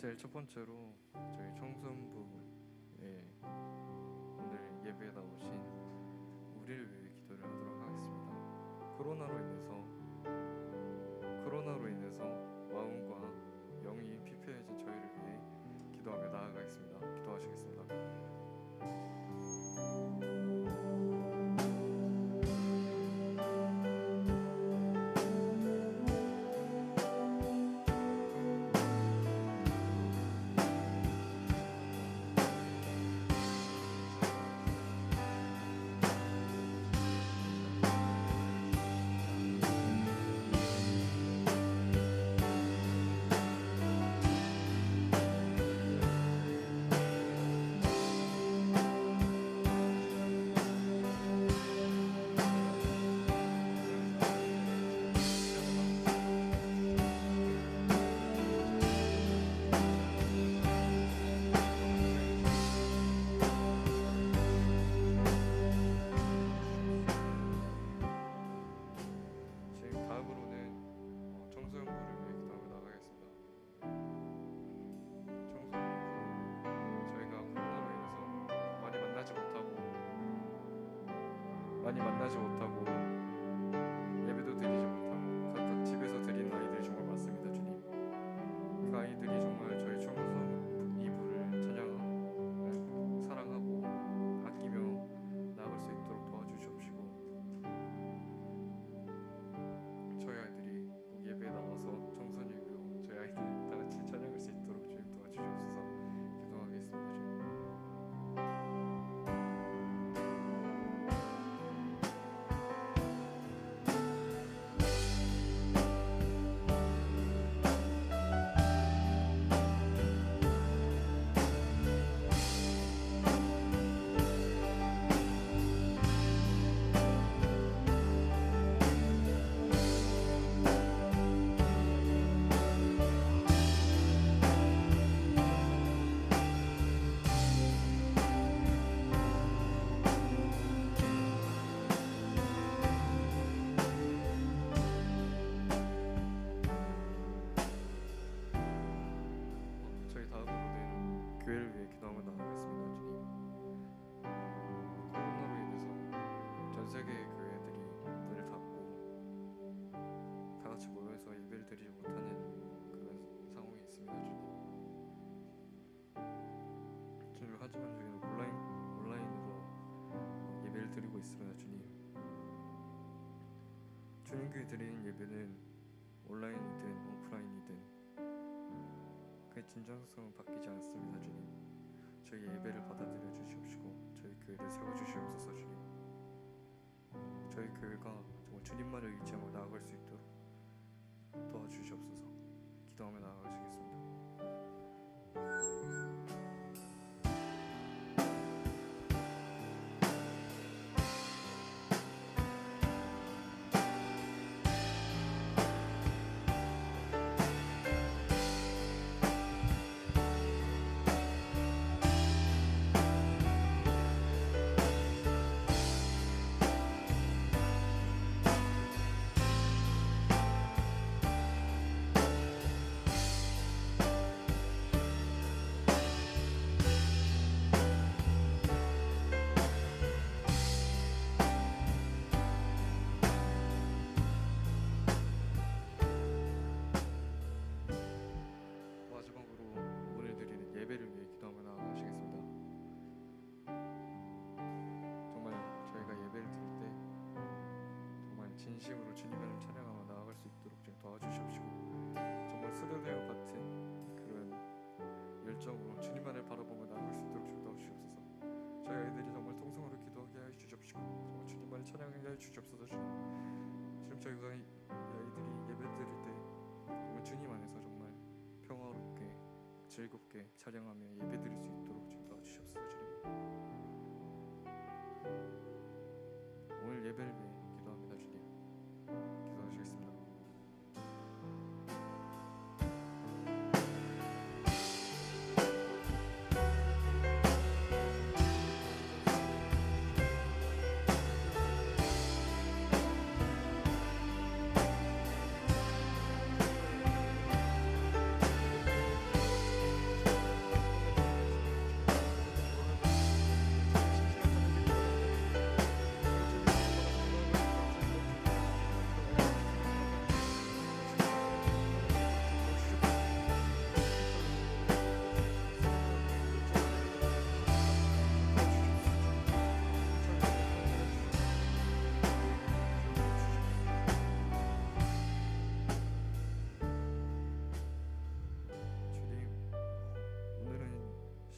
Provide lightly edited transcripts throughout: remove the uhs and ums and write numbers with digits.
제일 첫 번째로 저희 청소년부에 오늘 예배에 나오신 우리를 위해 기도를 하도록 하겠습니다. 코로나로 인해서 마음과 영이 피폐해진 저희를 위해 기도하며 나아가겠습니다. 기도하시겠습니다. 지금 다음으로는 청소년부를 위해 기도하며 나아가겠습니다. 청소년부 저희가 코로나로 인해서 많이 만나지 못하고 예배도 드리지 못하고 각각 집에서 드린 아이들이 정말 많습니다. 주님, 그 아이들이 정말 저희 청소년 이부를 찬양하고 사랑하고 아끼며 나아갈 수 있도록 도와주시옵시고, 저희 아이들이 꼭 예배에 나와서 청소년이고 저희 아이들 다 같이 찬양할 수 있도록 주님 도와주시옵소서. 기도하겠습니다. 주님. 저희 다음으로는 교회를 위해 기도하며 나아가겠습니다. 주님, 코로나로 인해서 전 세계의 교회들이 문을 닫고 다 같이 모여서 예배를 드리지 못하는 그런 상황이 있습니다. 주님, 하지만 저희는 온라인으로 예배를 드리고 있습니다. 주님 교회 드리는 예배는 온라인이든 오프라인이든 그의 진정성은 바뀌지 않습니다. 주님, 저희 예배를 받아들여 주시옵시고 저희 교회를 세워주시옵소서. 주님, 저희 교회가 정말 주님만을 의지하고 나아갈 수 있도록 도와주시옵소서. 기도하며 나아가시겠습니다. 마지막으로 오늘 드리는 예배를 위해 기도하며 나아가시겠습니다. 정말 저희가 예배를 드릴 때 정말 진심으로 주님을 찬양하며 나아갈 수 있도록 좀 도와주시옵시고, 정말 수련회와 같은 그런 열정으로 주님만을 바라보며 나아갈 수 있도록 좀 도와주시옵소서. 저희 아이들이 정말 통성으로 기도하게 하여 주시옵시고 정말 주님만을 찬양하게 하여 주시옵소서. 주님, 저희가 이 아이들이 예배 드릴 때 정말 주님 안에서 정말 평화롭게 즐겁게 찬양하며 예배드릴 수 있도록 좀 도와주시옵소서. 주님, 오늘 예배를 위해 기도합니다. 주님, 기도하시겠습니다.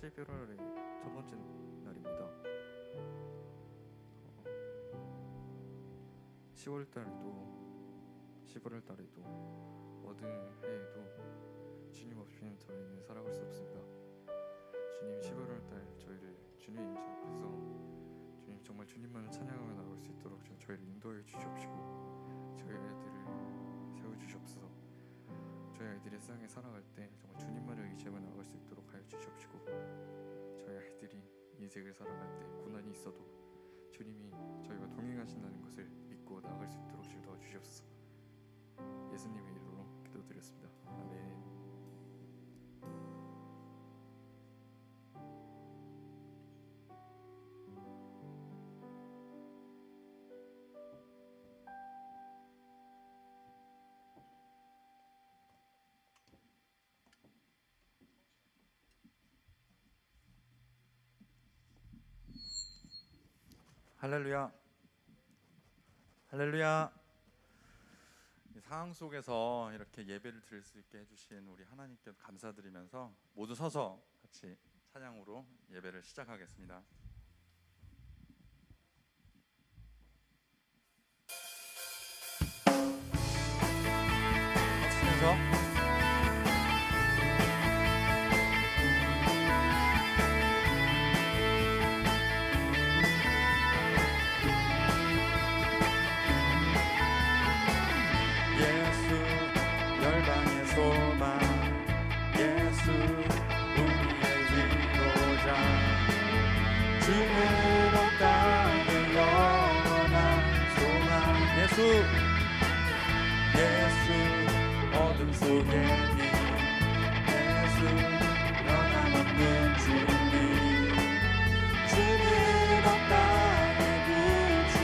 11월의 첫 번째 날입니다. 10월 달에도 11월 달에도 모든 해에도 주님 없이는 저희는 살아갈 수 없습니다. 주님 11월 달 저희를 주님의 임재 앞에서 주님 정말 주님만을 찬양하며 나아갈 수 있도록 좀 저희를 인도해 주시옵시고 저희 아이들을 세워주시옵소서. 저희 아이들이 세상에 살아갈 때 정말 주님만을 의지하며 나아갈 수 있도록 하여 주시옵시고 저희 아이들이 인생을 살아갈 때 고난이 있어도 주님이 저희와 동행하신다는 것을 믿고 나아갈 수 있도록 주님 도와주시옵소서. 예수님의 이름으로 기도드렸습니다. 아멘. 할렐루야, 할렐루야. 이 상황 속에서 이렇게 예배를 드릴 수 있게 해주신 우리 하나님께 감사드리면서 모두 서서 같이 찬양으로 예배를 시작하겠습니다. 박수 치면서 소망 예수 우리의 위로자 주는 온 땅의 영원한 소망 예수 어둠 속에 빛 예수 변함없는 진리 주는 온 땅에 비추게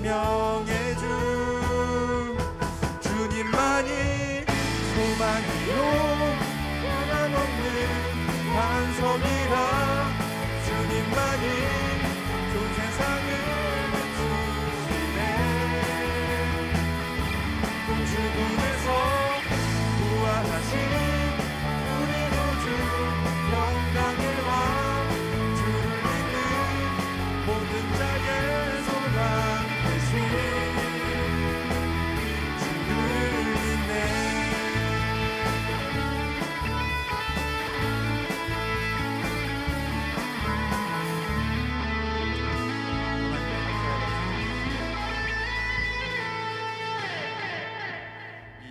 생명의 주 주님만이 소망이요 변함없는 반석이라 주님만이 온 세상을 비추시네 죽음에서 부활하신 우리 구주 영광의 왕 주를 믿는 모든 자의 소망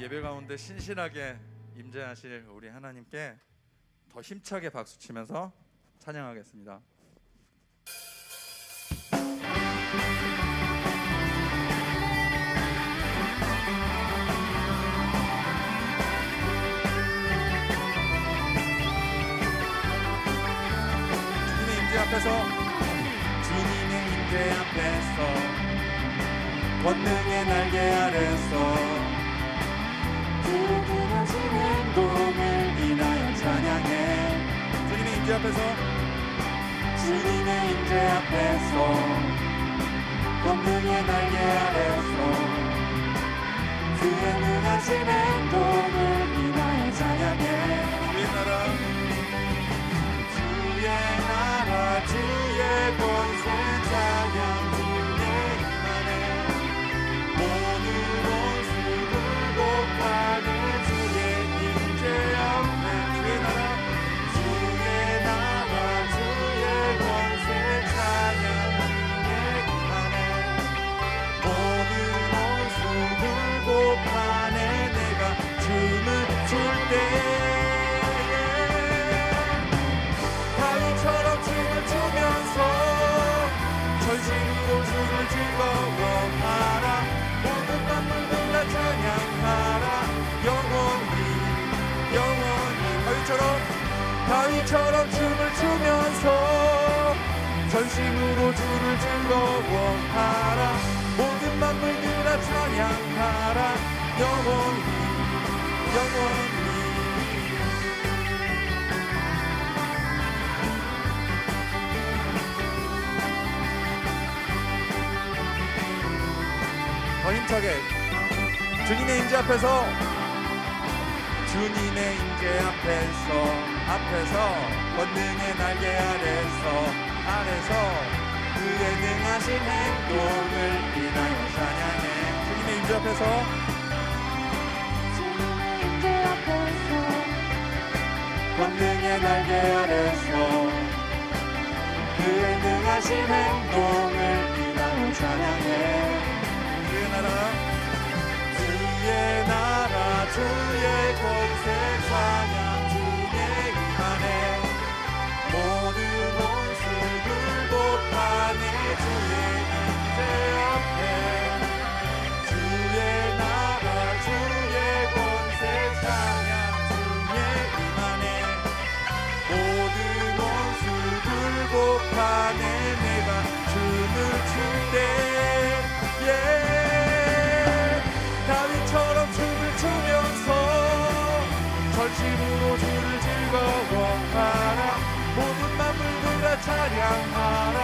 예배 가운데 신실하게 임재하실 우리 하나님께 더 힘차게 박수치면서 찬양하겠습니다. 주님의 임재 앞에서 주님의 임재 앞에서 권능의 날개 아래서 두드러지는 꿈을 인하 앞에서 주님의 임재 앞에서 권능의 날개 아래서 그의 능하신 행동을 인하여 찬양해. 주의 나라 주의 권세 찬양 주의 임하네. 모든 원수 굴복하는 주의 임재 앞에 주의 나라 주의 권세 찬양 주의 임하네. 모든 원수 굴복하네. 내가 춤을 출 때 다윗처럼 춤을 추면서 전심으로 주를 즐거워하라. 모든 만물들 다 찬양하라. 영원히 다윗처럼 춤을 추면서 전심으로 주를 즐거워하라. 모든 만물들 다 찬양하라. 영원히 더 힘차게 주님의 임재 앞에서 권능의 날개 아래서 그의 능하신 행동을 인하여 찬양해. 주님의 임재 앞에서 권능의 날개 아래서 그의 능하신 행동을 인하여 찬양해. 주의 나라 주의 권세 찬양 주의 임하네. 모든 원수 굴복하네. 주의 임재 앞에 주의 나라 주의 권세 찬양 주의 임하네. 모든 원수 굴복하네. 내가 춤을 출 때 다윗처럼 춤을 추면서 절심으로 주를 즐거워하라. 모든 만물들 다 찬양하라.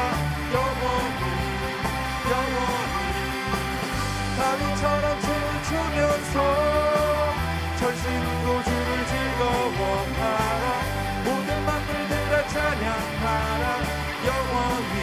영원히 다윗처럼 춤을 추면서 절심으로 주를 즐거워하라. 모든 만물들 다 찬양하라. 영원히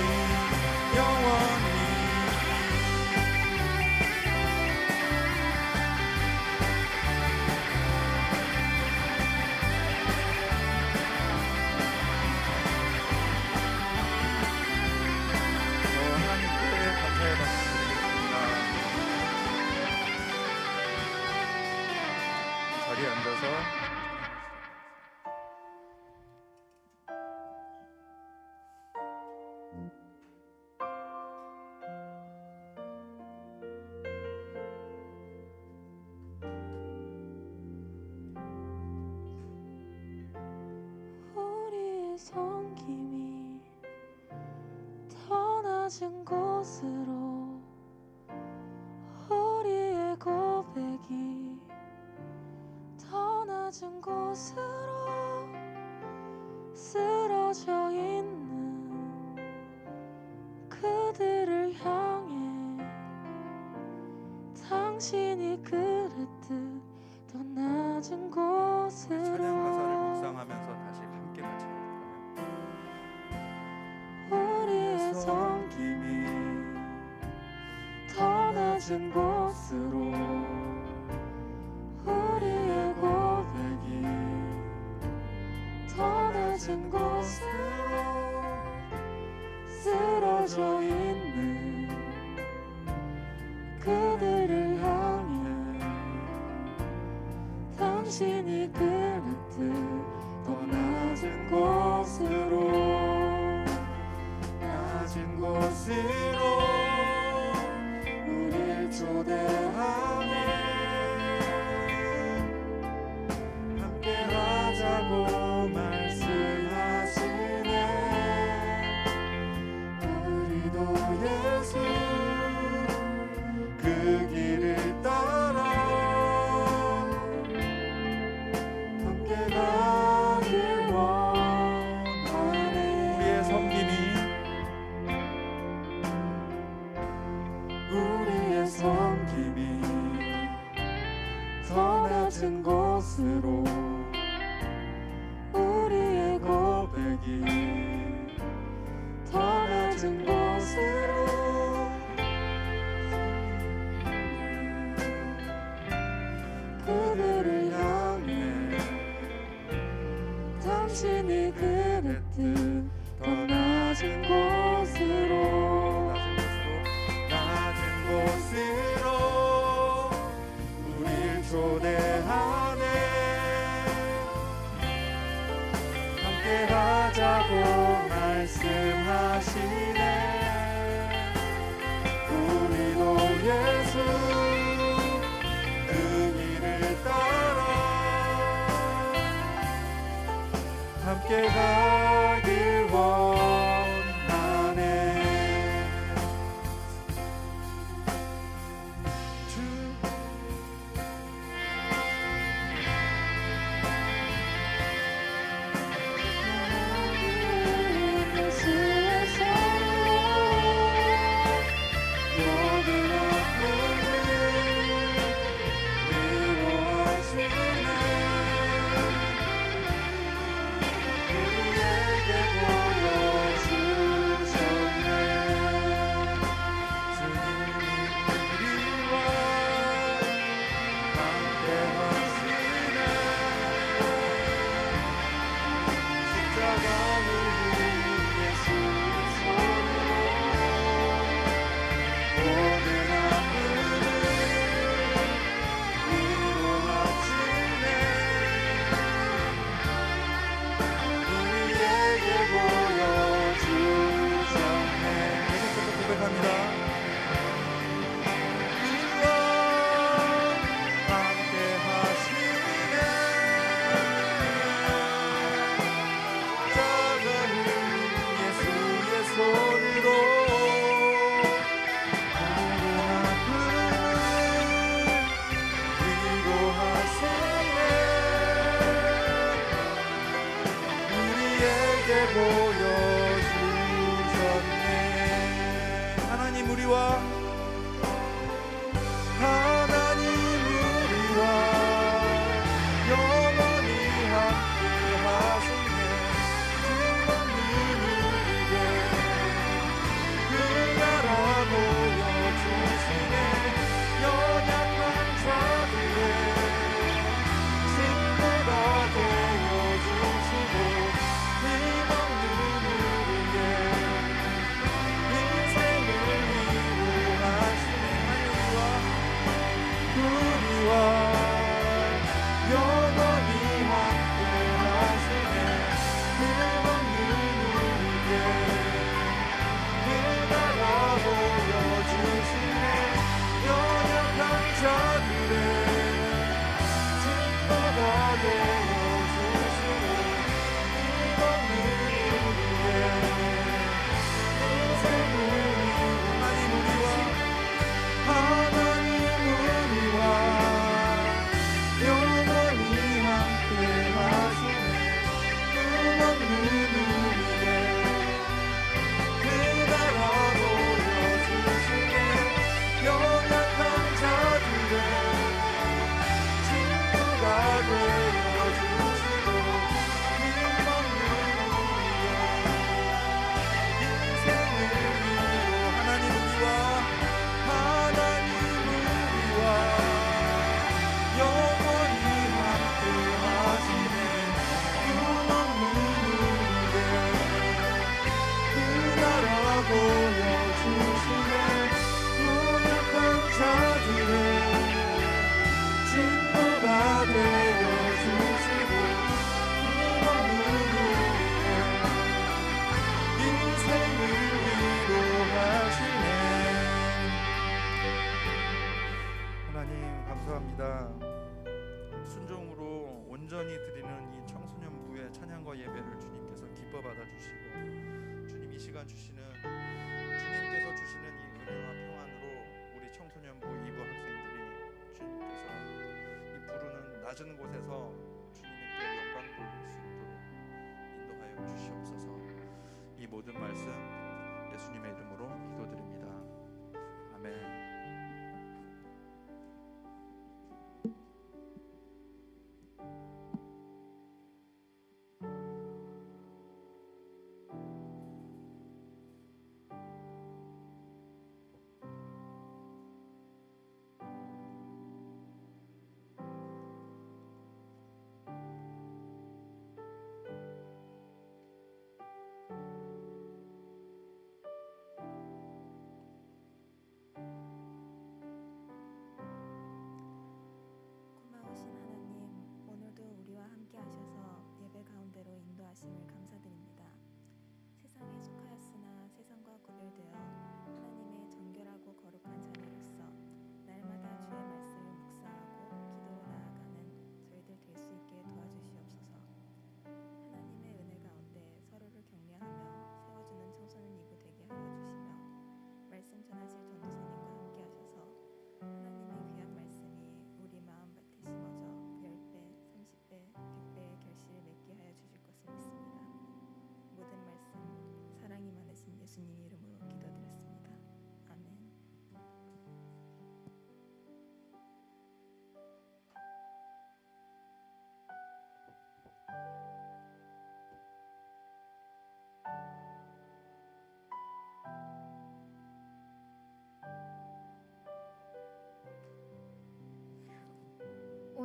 자리에 앉아서 우리의 섬김이 더 낮은 곳으로 우리의 고백이 더 낮은 곳으로 쓰러져 있는 그들을 향해 당신이 그랬듯 더 낮은 곳으로. 찬양 가사를 묵상하면서 다시 함께 같이 부를까요? 우리의 섬김이 더 낮은 곳으로 우리의 고백이 더 낮은 곳으로 쓰러져 있는 그들을 향해 당신이 그랬듯 더 낮은 곳으로 우릴 초대하네. 함께 하자고 말씀하시네. 우리도 예수 그 길을 따라 함께 가길 원하네. 곳으로 우리의 고백이 더 낮은 곳으로 그들을 향해 당신이 그랬듯 더 낮은 곳으로 낮은 곳으로 우릴 초대하네 함께 하자고 말씀하시네 우리도 예수 그 길을 따라 함께 가길 원하네 하나님 우리와 영원히 함께 하시네 주님은 우리에게 그 나라 보여주시네 연약한 자들의 친구가 되어주시고 힘없는 우리의 인생을 위로하시네 우리와 영원히 함께 하시네 힘없는 우리에게 그 나라 보여주시네 연약한 자들의 친구가 되어주시고 힘없는 우리의 인생을 하나님 우리와 영원히 함께 하시네 힘없는 우리의 그 나라 보여주시네 연약한 자들의 친구가 되어주시고 힘없는 우리의 인생을 위로 하나님 우리와 영원히 함께 하시네 힘없는 우리의 그 나라 보여주시네 연약한 자들의 친구가 되어주시고 힘없는 우리의 인생을 위로하시네 하나님 감사합니다. 순종으로 온전히 드리는 이 청소년부의 찬양과 예배를 주님께서 기뻐 받아주시고 주님 이 시간 주시는 주님께서 주시는 이 은혜와 평안으로 우리 청소년부 2부 학생들이 주님께서 이 부르는 낮은 곳에서 주님께 영광 돌릴 수 있도록 인도하여 주시옵소서. 이 모든 말씀 예수님의 이름으로 기도드립니다. 아멘.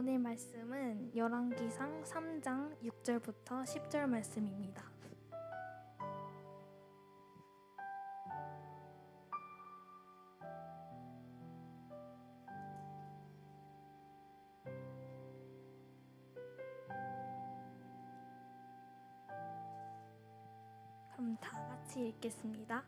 오늘 말씀은 열왕기상 3장 6절부터 10절 말씀입니다. 그럼 다 같이 읽겠습니다.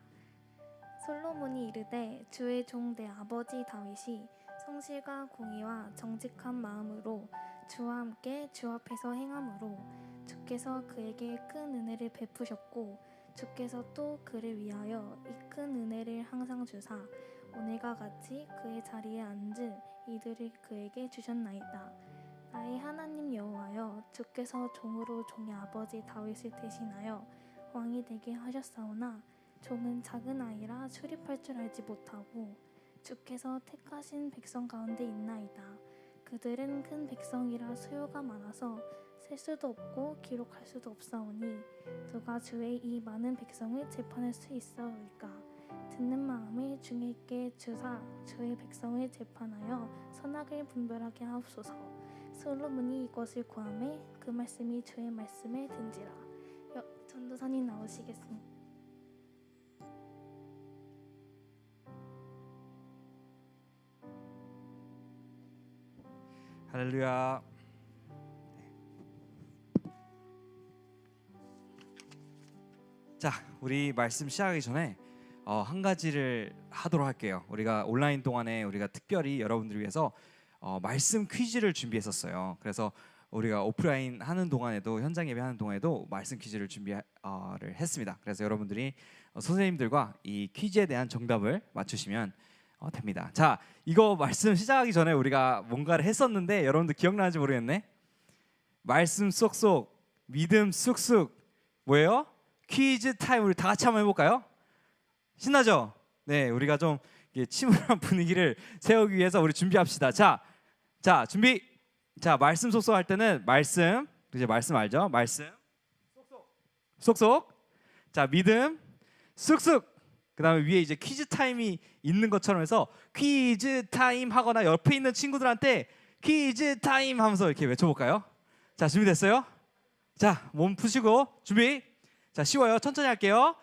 솔로몬이 이르되 주의 종 내 아버지 다윗이 성실과 공의와 정직한 마음으로 주와 함께 주 앞에서 행함으로 주께서 그에게 큰 은혜를 베푸셨고 주께서 또 그를 위하여 이 큰 은혜를 항상 주사 오늘과 같이 그의 자리에 앉은 이들을 그에게 주셨나이다. 나의 하나님 여호와여, 주께서 종으로 종의 아버지 다윗을 대신하여 왕이 되게 하셨사오나 종은 작은 아이라 출입할 줄 알지 못하고 주께서 택하신 백성 가운데 있나이다. 그들은 큰 백성이라 수요가 많아서 셀 수도 없고 기록할 수도 없사오니 누가 주의 이 많은 백성을 재판할 수 있사오리까? 듣는 마음을 중에 있게 주사 주의 백성을 재판하여 선악을 분별하게 하옵소서. 솔로몬이 이것을 구하매 그 말씀이 주의 말씀에 든지라. 전도사님 나오시겠습니다. 할렐루야. 자, 우리 말씀 시작하기 전에 한 가지를 하도록 할게요. 우리가 온라인 동안에 우리가 특별히 여러분들을 위해서 말씀 퀴즈를 준비했었어요. 그래서 우리가 오프라인 하는 동안에도, 현장 예배하는 동안에도 말씀 퀴즈를 준비를 했습니다. 그래서 여러분들이 선생님들과 이 퀴즈에 대한 정답을 맞추시면 됩니다. 자, 이거 말씀 시작하기 전에 우리가 뭔가를 했었는데 여러분들 기억나는지 모르겠네. 말씀 쏙쏙, 믿음 쑥쑥, 뭐예요? 퀴즈 타임. 우리 다 같이 한번 해볼까요? 신나죠? 네, 우리가 좀 침울한 분위기를 세우기 위해서 우리 준비합시다. 자, 준비. 자, 말씀 쏙쏙 할 때는 말씀, 이제 말씀 알죠? 말씀 쏙쏙. 자, 믿음 쑥쑥. 그 다음에 위에 이제 퀴즈 타임이 있는 것처럼 해서 퀴즈 타임 하거나 옆에 있는 친구들한테 퀴즈 타임 하면서 이렇게 외쳐볼까요? 자, 준비됐어요? 자, 몸 푸시고 준비. 자, 쉬워요. 천천히 할게요.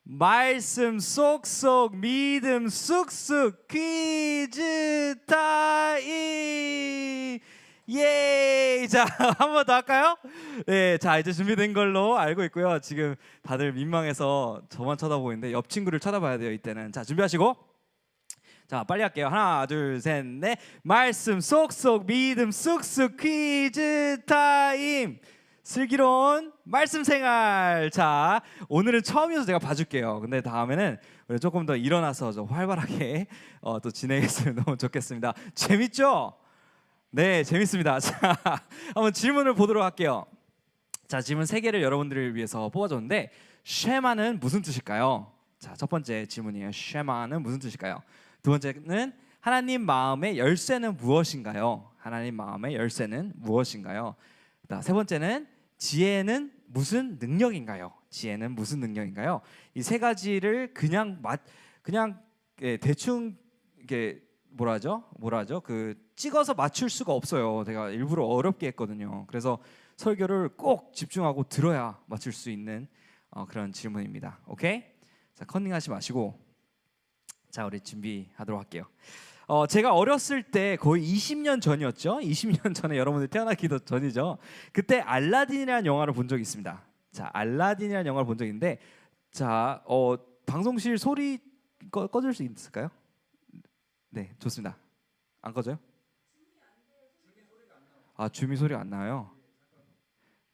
말씀 쏙쏙, 믿음 쑥쑥, 퀴즈 타임. 예! 자, 한 번 더 할까요? 네, 자, 이제 준비된 걸로 알고 있고요. 지금 다들 민망해서 저만 쳐다보이는데 옆 친구를 쳐다봐야 돼요, 이때는. 자, 준비하시고. 자, 빨리 할게요. 하나, 둘, 셋, 넷. 말씀 쏙쏙, 믿음 쑥쑥, 퀴즈 타임. 슬기로운 말씀 생활. 자, 오늘은 처음이어서 제가 봐줄게요. 근데 다음에는 우리 조금 더 일어나서 좀 활발하게 또 진행했으면 너무 좋겠습니다. 재밌죠? 네, 재밌습니다. 자, 한번 질문을 보도록 할게요. 자, 질문 3개를 여러분들을 위해서 뽑아줬는데 쉐마는 무슨 뜻일까요? 자, 첫 번째 질문이에요. 쉐마는 무슨 뜻일까요? 두 번째는 하나님 마음의 열쇠는 무엇인가요? 하나님 마음의 열쇠는 무엇인가요? 세 번째는 지혜는 무슨 능력인가요? 지혜는 무슨 능력인가요? 이 세 가지를 그냥 대충 이게 뭐라 하죠? 그 찍어서 맞출 수가 없어요. 제가 일부러 어렵게 했거든요. 그래서 설교를 꼭 집중하고 들어야 맞출 수 있는 그런 질문입니다. 오케이? 자, 컨닝하지 마시고 자, 우리 준비하도록 할게요. 제가 어렸을 때 거의 20년 전이었죠. 20년 전에 여러분들 태어나기도 전이죠. 그때 알라딘이라는 영화를 본 적이 있습니다. 자, 알라딘이라는 영화를 본 적이 있는데, 자, 방송실 소리 꺼줄 수 있을까요? 네, 좋습니다. 안 꺼져요? 아, 줌이 소리가 안 나요.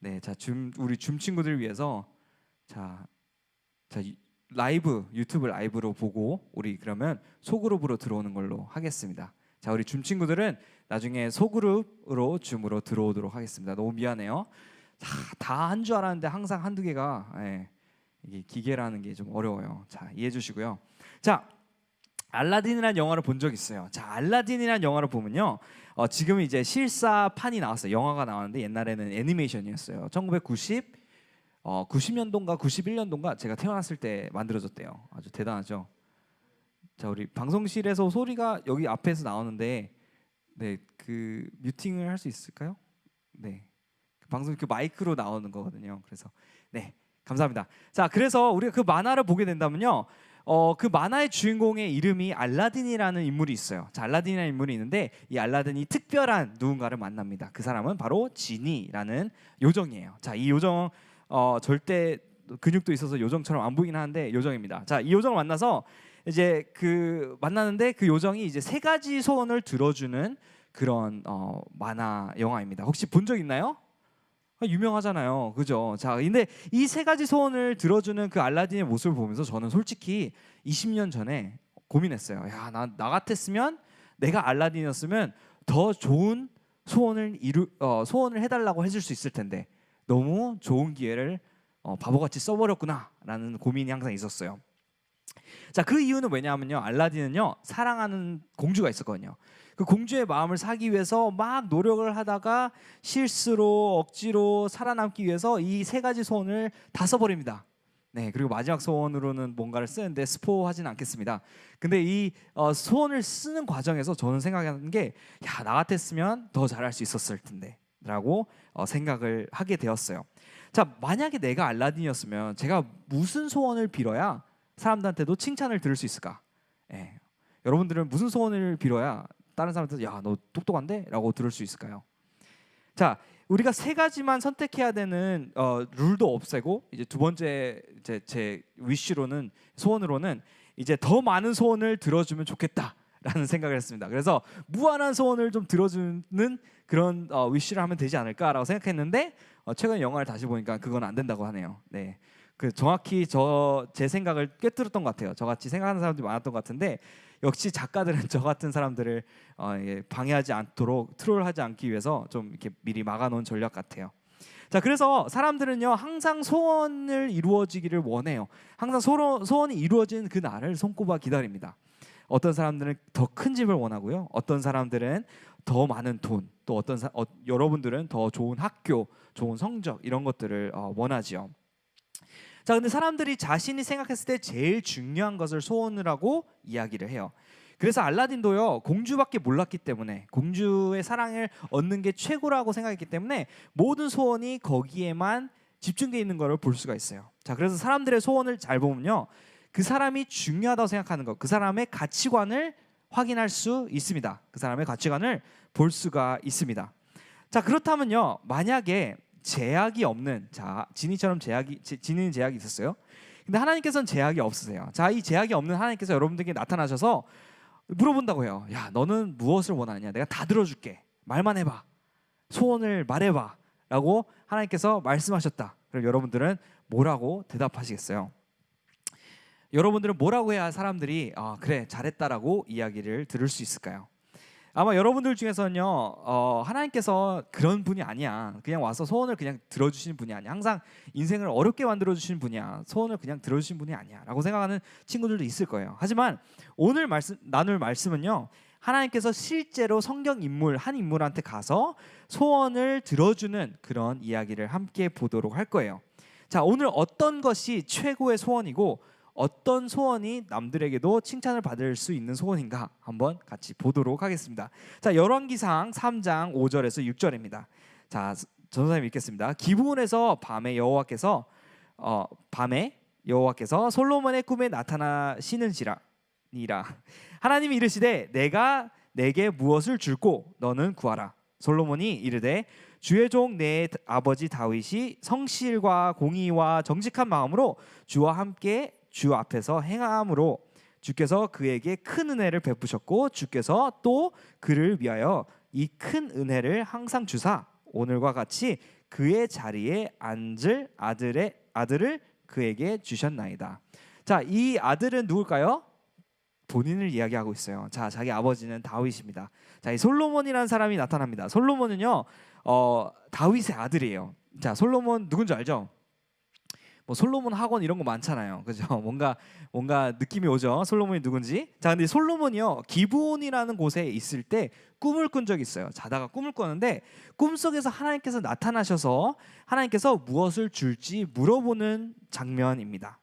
네, 자, 우리 줌 친구들을 위해서 자 라이브, 유튜브 라이브로 보고 우리 그러면 소그룹으로 들어오는 걸로 하겠습니다. 자, 우리 줌 친구들은 나중에 소그룹으로 줌으로 들어오도록 하겠습니다. 너무 미안해요. 다 한 줄 알았는데 항상 한두 개가 이게 기계라는 게 좀 어려워요. 자, 이해해 주시고요. 자, 알라딘이라는 영화를 본 적 있어요. 자, 알라딘이라는 영화를 보면요, 지금 이제 실사판이 나왔어요. 영화가 나왔는데 옛날에는 애니메이션이었어요. 90년도인가 91년도인가 제가 태어났을 때 만들어졌대요. 아주 대단하죠. 자, 우리 방송실에서 소리가 여기 앞에서 나오는데 네, 그 뮤팅을 할 수 있을까요? 네, 그 방송 그 마이크로 나오는 거거든요. 그래서 네, 감사합니다. 자, 그래서 우리가 그 만화를 보게 된다면요, 그 만화의 주인공의 이름이 알라딘이라는 인물이 있어요. 자, 알라딘이라는 인물이 있는데 이 알라딘이 특별한 누군가를 만납니다. 그 사람은 바로 지니라는 요정이에요. 자, 이 요정 절대 근육도 있어서 요정처럼 안 보이긴 하는데 요정입니다. 자, 이 요정을 만나서 이제 그 만나는데 그 요정이 이제 세 가지 소원을 들어주는 그런 만화 영화입니다. 혹시 본 적 있나요? 유명하잖아요, 그죠? 자, 근데 이 세 가지 소원을 들어주는 그 알라딘의 모습을 보면서 저는 솔직히 20년 전에 고민했어요. 야, 나 같았으면, 내가 알라딘이었으면 더 좋은 소원을 소원을 해달라고 해줄 수 있을 텐데 너무 좋은 기회를 바보같이 써버렸구나라는 고민이 항상 있었어요. 자, 그 이유는 왜냐하면요, 알라딘은요 사랑하는 공주가 있었거든요. 그 공주의 마음을 사기 위해서 막 노력을 하다가 실수로 억지로 살아남기 위해서 이 세 가지 소원을 다 써버립니다. 네, 그리고 마지막 소원으로는 뭔가를 쓰는데 스포하진 않겠습니다. 근데 이 소원을 쓰는 과정에서 저는 생각하는 게, 야, 나 같았으면 더 잘할 수 있었을 텐데 라고 생각을 하게 되었어요. 자, 만약에 내가 알라딘이었으면 제가 무슨 소원을 빌어야 사람들한테도 칭찬을 들을 수 있을까? 예. 여러분들은 무슨 소원을 빌어야 다른 사람한테 야, 너 똑똑한데? 라고 들을 수 있을까요? 자, 우리가 세 가지만 선택해야 되는 룰도 없애고, 이제 두 번째 이제 제 위시로는, 소원으로는 이제 더 많은 소원을 들어주면 좋겠다라는 생각을 했습니다. 그래서 무한한 소원을 좀 들어주는 그런 위시를 하면 되지 않을까라고 생각했는데 최근 영화를 다시 보니까 그건 안 된다고 하네요. 네. 그 정확히 제 생각을 꿰뚫었던 것 같아요. 저같이 생각하는 사람들이 많았던 것 같은데, 역시 작가들은 저 같은 사람들을 방해하지 않도록, 트롤하지 않기 위해서 좀 이렇게 미리 막아놓은 전략 같아요. 자, 그래서 사람들은요 항상 소원을 이루어지기를 원해요. 항상 소원이 이루어지는 그 날을 손꼽아 기다립니다. 어떤 사람들은 더 큰 집을 원하고요, 어떤 사람들은 더 많은 돈, 또 여러분들은 더 좋은 학교, 좋은 성적, 이런 것들을 원하지요. 자, 근데 사람들이 자신이 생각했을 때 제일 중요한 것을 소원을 하고 이야기를 해요. 그래서 알라딘도요 공주밖에 몰랐기 때문에, 공주의 사랑을 얻는 게 최고라고 생각했기 때문에 모든 소원이 거기에만 집중되어 있는 것을 볼 수가 있어요. 자, 그래서 사람들의 소원을 잘 보면요, 그 사람이 중요하다고 생각하는 것, 그 사람의 가치관을 확인할 수 있습니다. 그 사람의 가치관을 볼 수가 있습니다. 자, 그렇다면요, 만약에 제약이 없는, 자, 지니는 제약이 있었어요. 근데 하나님께서는 제약이 없으세요. 자, 이 제약이 없는 하나님께서 여러분들에게 나타나셔서 물어본다고 해요. 야, 너는 무엇을 원하느냐? 내가 다 들어줄게. 말만 해봐. 소원을 말해봐. 라고 하나님께서 말씀하셨다. 그럼 여러분들은 뭐라고 대답하시겠어요? 여러분들은 뭐라고 해야 사람들이 그래, 잘했다라고 이야기를 들을 수 있을까요? 아마 여러분들 중에서는요 하나님께서 그런 분이 아니야, 그냥 와서 소원을 그냥 들어주시는 분이 아니야, 항상 인생을 어렵게 만들어주시는 분이야, 소원을 그냥 들어주시는 분이 아니야 라고 생각하는 친구들도 있을 거예요. 하지만 오늘 나눌 말씀은요, 하나님께서 실제로 성경 인물 한 인물한테 가서 소원을 들어주는 그런 이야기를 함께 보도록 할 거예요. 자, 오늘 어떤 것이 최고의 소원이고 어떤 소원이 남들에게도 칭찬을 받을 수 있는 소원인가 한번 같이 보도록 하겠습니다. 자, 열왕기상 3장 5절에서 6절입니다. 자, 전도사님 읽겠습니다. 기브온에서 밤에 여호와께서 솔로몬의 꿈에 나타나시는지라. 하나님이 이르시되 내가 내게 무엇을 줄고 너는 구하라. 솔로몬이 이르되 주의 종 내 아버지 다윗이 성실과 공의와 정직한 마음으로 주와 함께 주 앞에서 행함으로 주께서 그에게 큰 은혜를 베푸셨고 주께서 또 그를 위하여 이 큰 은혜를 항상 주사 오늘과 같이 그의 자리에 앉을 아들을 그에게 주셨나이다. 자, 이 아들은 누굴까요? 본인을 이야기하고 있어요. 자, 자기 아버지는 다윗입니다. 자, 이 솔로몬이라는 사람이 나타납니다. 솔로몬은요 다윗의 아들이에요. 자, 솔로몬 누군지 알죠? 뭐 솔로몬 학원 이런 거 많잖아요, 그죠? 뭔가 느낌이 오죠, 솔로몬이 누군지. 자, 근데 솔로몬이요 기브온이라는 곳에 있을 때 꿈을 꾼 적이 있어요. 자다가 꿈을 꿨는데 꿈속에서 하나님께서 나타나셔서 하나님께서 무엇을 줄지 물어보는 장면입니다.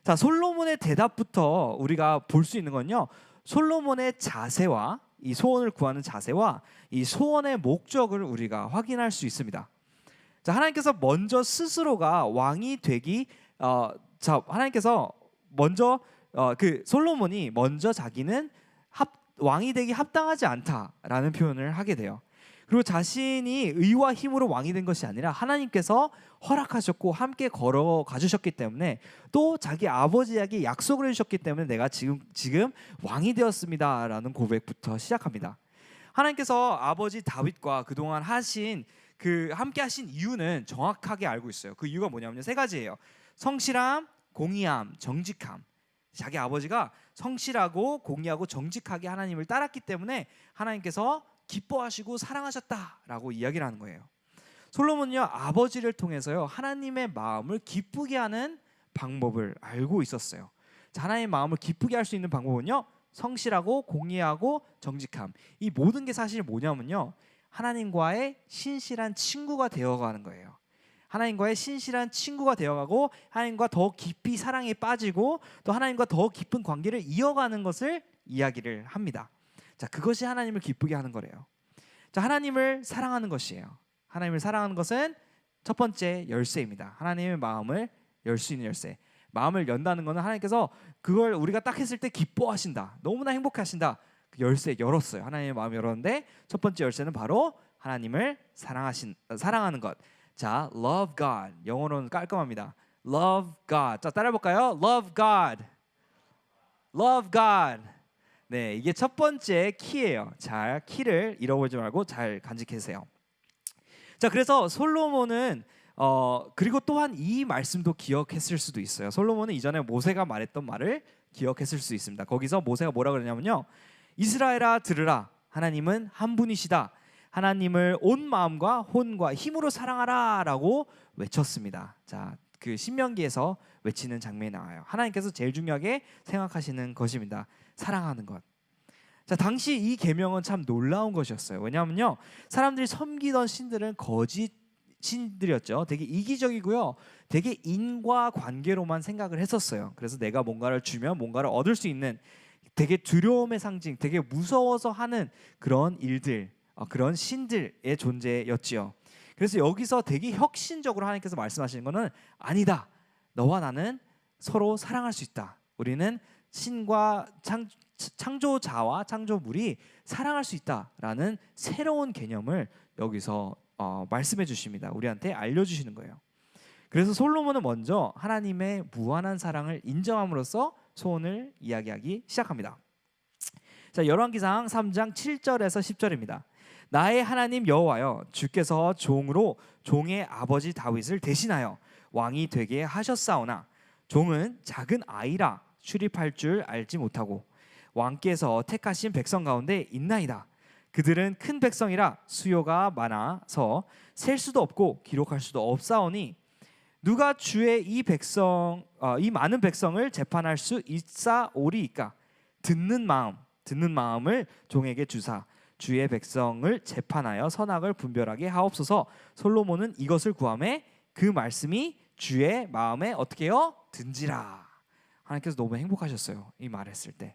자, 솔로몬의 대답부터 우리가 볼 수 있는 건요, 솔로몬의 자세와 이 소원을 구하는 자세와 이 소원의 목적을 우리가 확인할 수 있습니다. 자, 하나님께서 먼저 스스로가 왕이 되기 하나님께서 먼저 그 솔로몬이 먼저 자기는 왕이 되기 합당하지 않다라는 표현을 하게 돼요. 그리고 자신이 의와 힘으로 왕이 된 것이 아니라 하나님께서 허락하셨고 함께 걸어가 주셨기 때문에 또 자기 아버지에게 약속을 해주셨기 때문에 내가 지금 왕이 되었습니다라는 고백부터 시작합니다. 하나님께서 아버지 다윗과 그동안 하신 함께 하신 이유는 정확하게 알고 있어요. 그 이유가 뭐냐면요, 세 가지예요. 성실함, 공의함, 정직함. 자기 아버지가 성실하고 공의하고 정직하게 하나님을 따랐기 때문에 하나님께서 기뻐하시고 사랑하셨다라고 이야기를 하는 거예요. 솔로몬은요, 아버지를 통해서요 하나님의 마음을 기쁘게 하는 방법을 알고 있었어요. 자, 하나님의 마음을 기쁘게 할 수 있는 방법은요, 성실하고 공의하고 정직함. 이 모든 게 사실 뭐냐면요, 하나님과의 신실한 친구가 되어가는 거예요. 하나님과의 신실한 친구가 되어가고 하나님과 더 깊이 사랑에 빠지고 또 하나님과 더 깊은 관계를 이어가는 것을 이야기를 합니다. 자, 그것이 하나님을 기쁘게 하는 거래요. 자, 하나님을 사랑하는 것이에요. 하나님을 사랑하는 것은 첫 번째 열쇠입니다. 하나님의 마음을 열 수 있는 열쇠. 마음을 연다는 것은 하나님께서 그걸 우리가 딱 했을 때 기뻐하신다, 너무나 행복하신다. 그 열쇠 열었어요. 하나님의 마음을 열었는데 첫 번째 열쇠는 바로 하나님을 사랑하는 것. 자, love God. 영어로는 깔끔합니다. love God. 자, 따라해볼까요? love God. love God. 네, 이게 첫 번째 키예요. 잘 키를 잃어버리지 말고 잘 간직하세요. 자, 그래서 솔로몬은 그리고 또한 이 말씀도 기억했을 수도 있어요. 솔로몬은 이전에 모세가 말했던 말을 기억했을 수 있습니다. 거기서 모세가 뭐라 그러냐면요, 이스라엘아 들으라, 하나님은 한 분이시다. 하나님을 온 마음과 혼과 힘으로 사랑하라라고 외쳤습니다. 자, 그 신명기에서 외치는 장면이 나와요. 하나님께서 제일 중요하게 생각하시는 것입니다. 사랑하는 것. 자, 당시 이 계명은 참 놀라운 것이었어요. 왜냐하면요, 사람들이 섬기던 신들은 거짓 신들이었죠. 되게 이기적이고요, 되게 인과 관계로만 생각을 했었어요. 그래서 내가 뭔가를 주면 뭔가를 얻을 수 있는 되게 두려움의 상징, 되게 무서워서 하는 그런 일들, 그런 신들의 존재였지요. 그래서 여기서 되게 혁신적으로 하나님께서 말씀하시는 것은 아니다, 너와 나는 서로 사랑할 수 있다. 우리는 신과 창조자와 창조물이 사랑할 수 있다라는 새로운 개념을 여기서 말씀해 주십니다. 우리한테 알려주시는 거예요. 그래서 솔로몬은 먼저 하나님의 무한한 사랑을 인정함으로써 소원을 이야기하기 시작합니다. 자, 열왕기상 3장 7절에서 10절입니다. 나의 하나님 여호와여, 주께서 종으로 종의 아버지 다윗을 대신하여 왕이 되게 하셨사오나 종은 작은 아이라 출입할 줄 알지 못하고 왕께서 택하신 백성 가운데 있나이다. 그들은 큰 백성이라 수요가 많아서 셀 수도 없고 기록할 수도 없사오니 누가 주의 이 많은 백성을 재판할 수 있사오리이까. 듣는 마음을 종에게 주사 주의 백성을 재판하여 선악을 분별하게 하옵소서. 솔로몬은 이것을 구하매 그 말씀이 주의 마음에 어떻게 해요? 든지라. 하나님께서 너무 행복하셨어요, 이 말했을 때.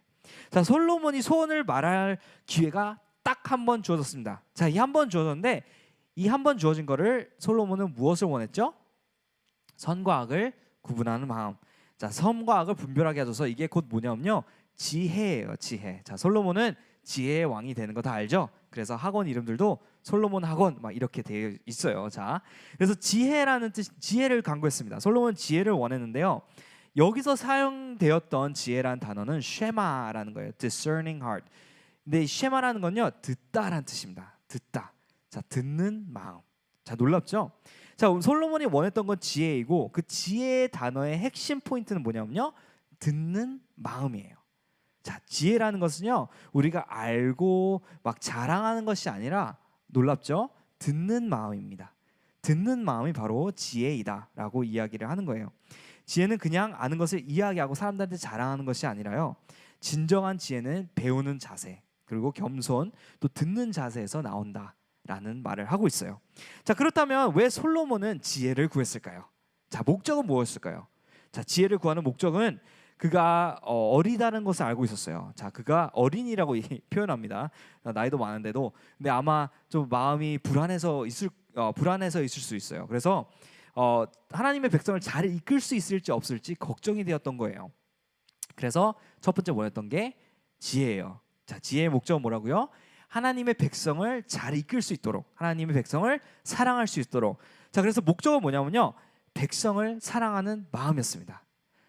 자, 솔로몬이 소원을 말할 기회가 딱 한 번 주어졌습니다. 자, 이 한 번 주어졌는데 이 한 번 주어진 거를 솔로몬은 무엇을 원했죠? 선과 악을 구분하는 마음. 자, 선과 악을 분별하게 해줘서 이게 곧 뭐냐면요, 지혜예요, 지혜. 자, 솔로몬은 지혜의 왕이 되는 거 다 알죠? 그래서 학원 이름들도 솔로몬 학원 막 이렇게 되어 있어요. 자, 그래서 지혜라는 뜻, 지혜를 강구했습니다. 솔로몬은 지혜를 원했는데요, 여기서 사용되었던 지혜라는 단어는 쉐마라는 거예요. discerning heart. 근데 쉐마라는 건요, 듣다라는 뜻입니다. 듣다. 자, 듣는 마음. 자, 놀랍죠? 자, 솔로몬이 원했던 건 지혜이고 그 지혜의 단어의 핵심 포인트는 뭐냐면요, 듣는 마음이에요. 자, 지혜라는 것은요, 우리가 알고 막 자랑하는 것이 아니라, 놀랍죠? 듣는 마음입니다. 듣는 마음이 바로 지혜이다라고 이야기를 하는 거예요. 지혜는 그냥 아는 것을 이야기하고 사람들한테 자랑하는 것이 아니라요, 진정한 지혜는 배우는 자세, 그리고 겸손, 또 듣는 자세에서 나온다라는 말을 하고 있어요. 자, 그렇다면 왜 솔로몬은 지혜를 구했을까요? 자, 목적은 무엇일까요? 자, 지혜를 구하는 목적은 그가 어리다는 것을 알고 있었어요. 자, 그가 어린이라고 표현합니다. 나이도 많은데도. 근데 아마 좀 마음이 불안해서 있을 수 있어요. 그래서 하나님의 백성을 잘 이끌 수 있을지 없을지 걱정이 되었던 거예요. 그래서 첫 번째 뭐였던 게 지혜예요. 자, 지혜의 목적은 뭐라고요? 하나님의 백성을 잘 이끌 수 있도록, 하나님의 백성을 사랑할 수 있도록. 자, 그래서 목적은 뭐냐면요, 백성을 사랑하는 마음이었습니다.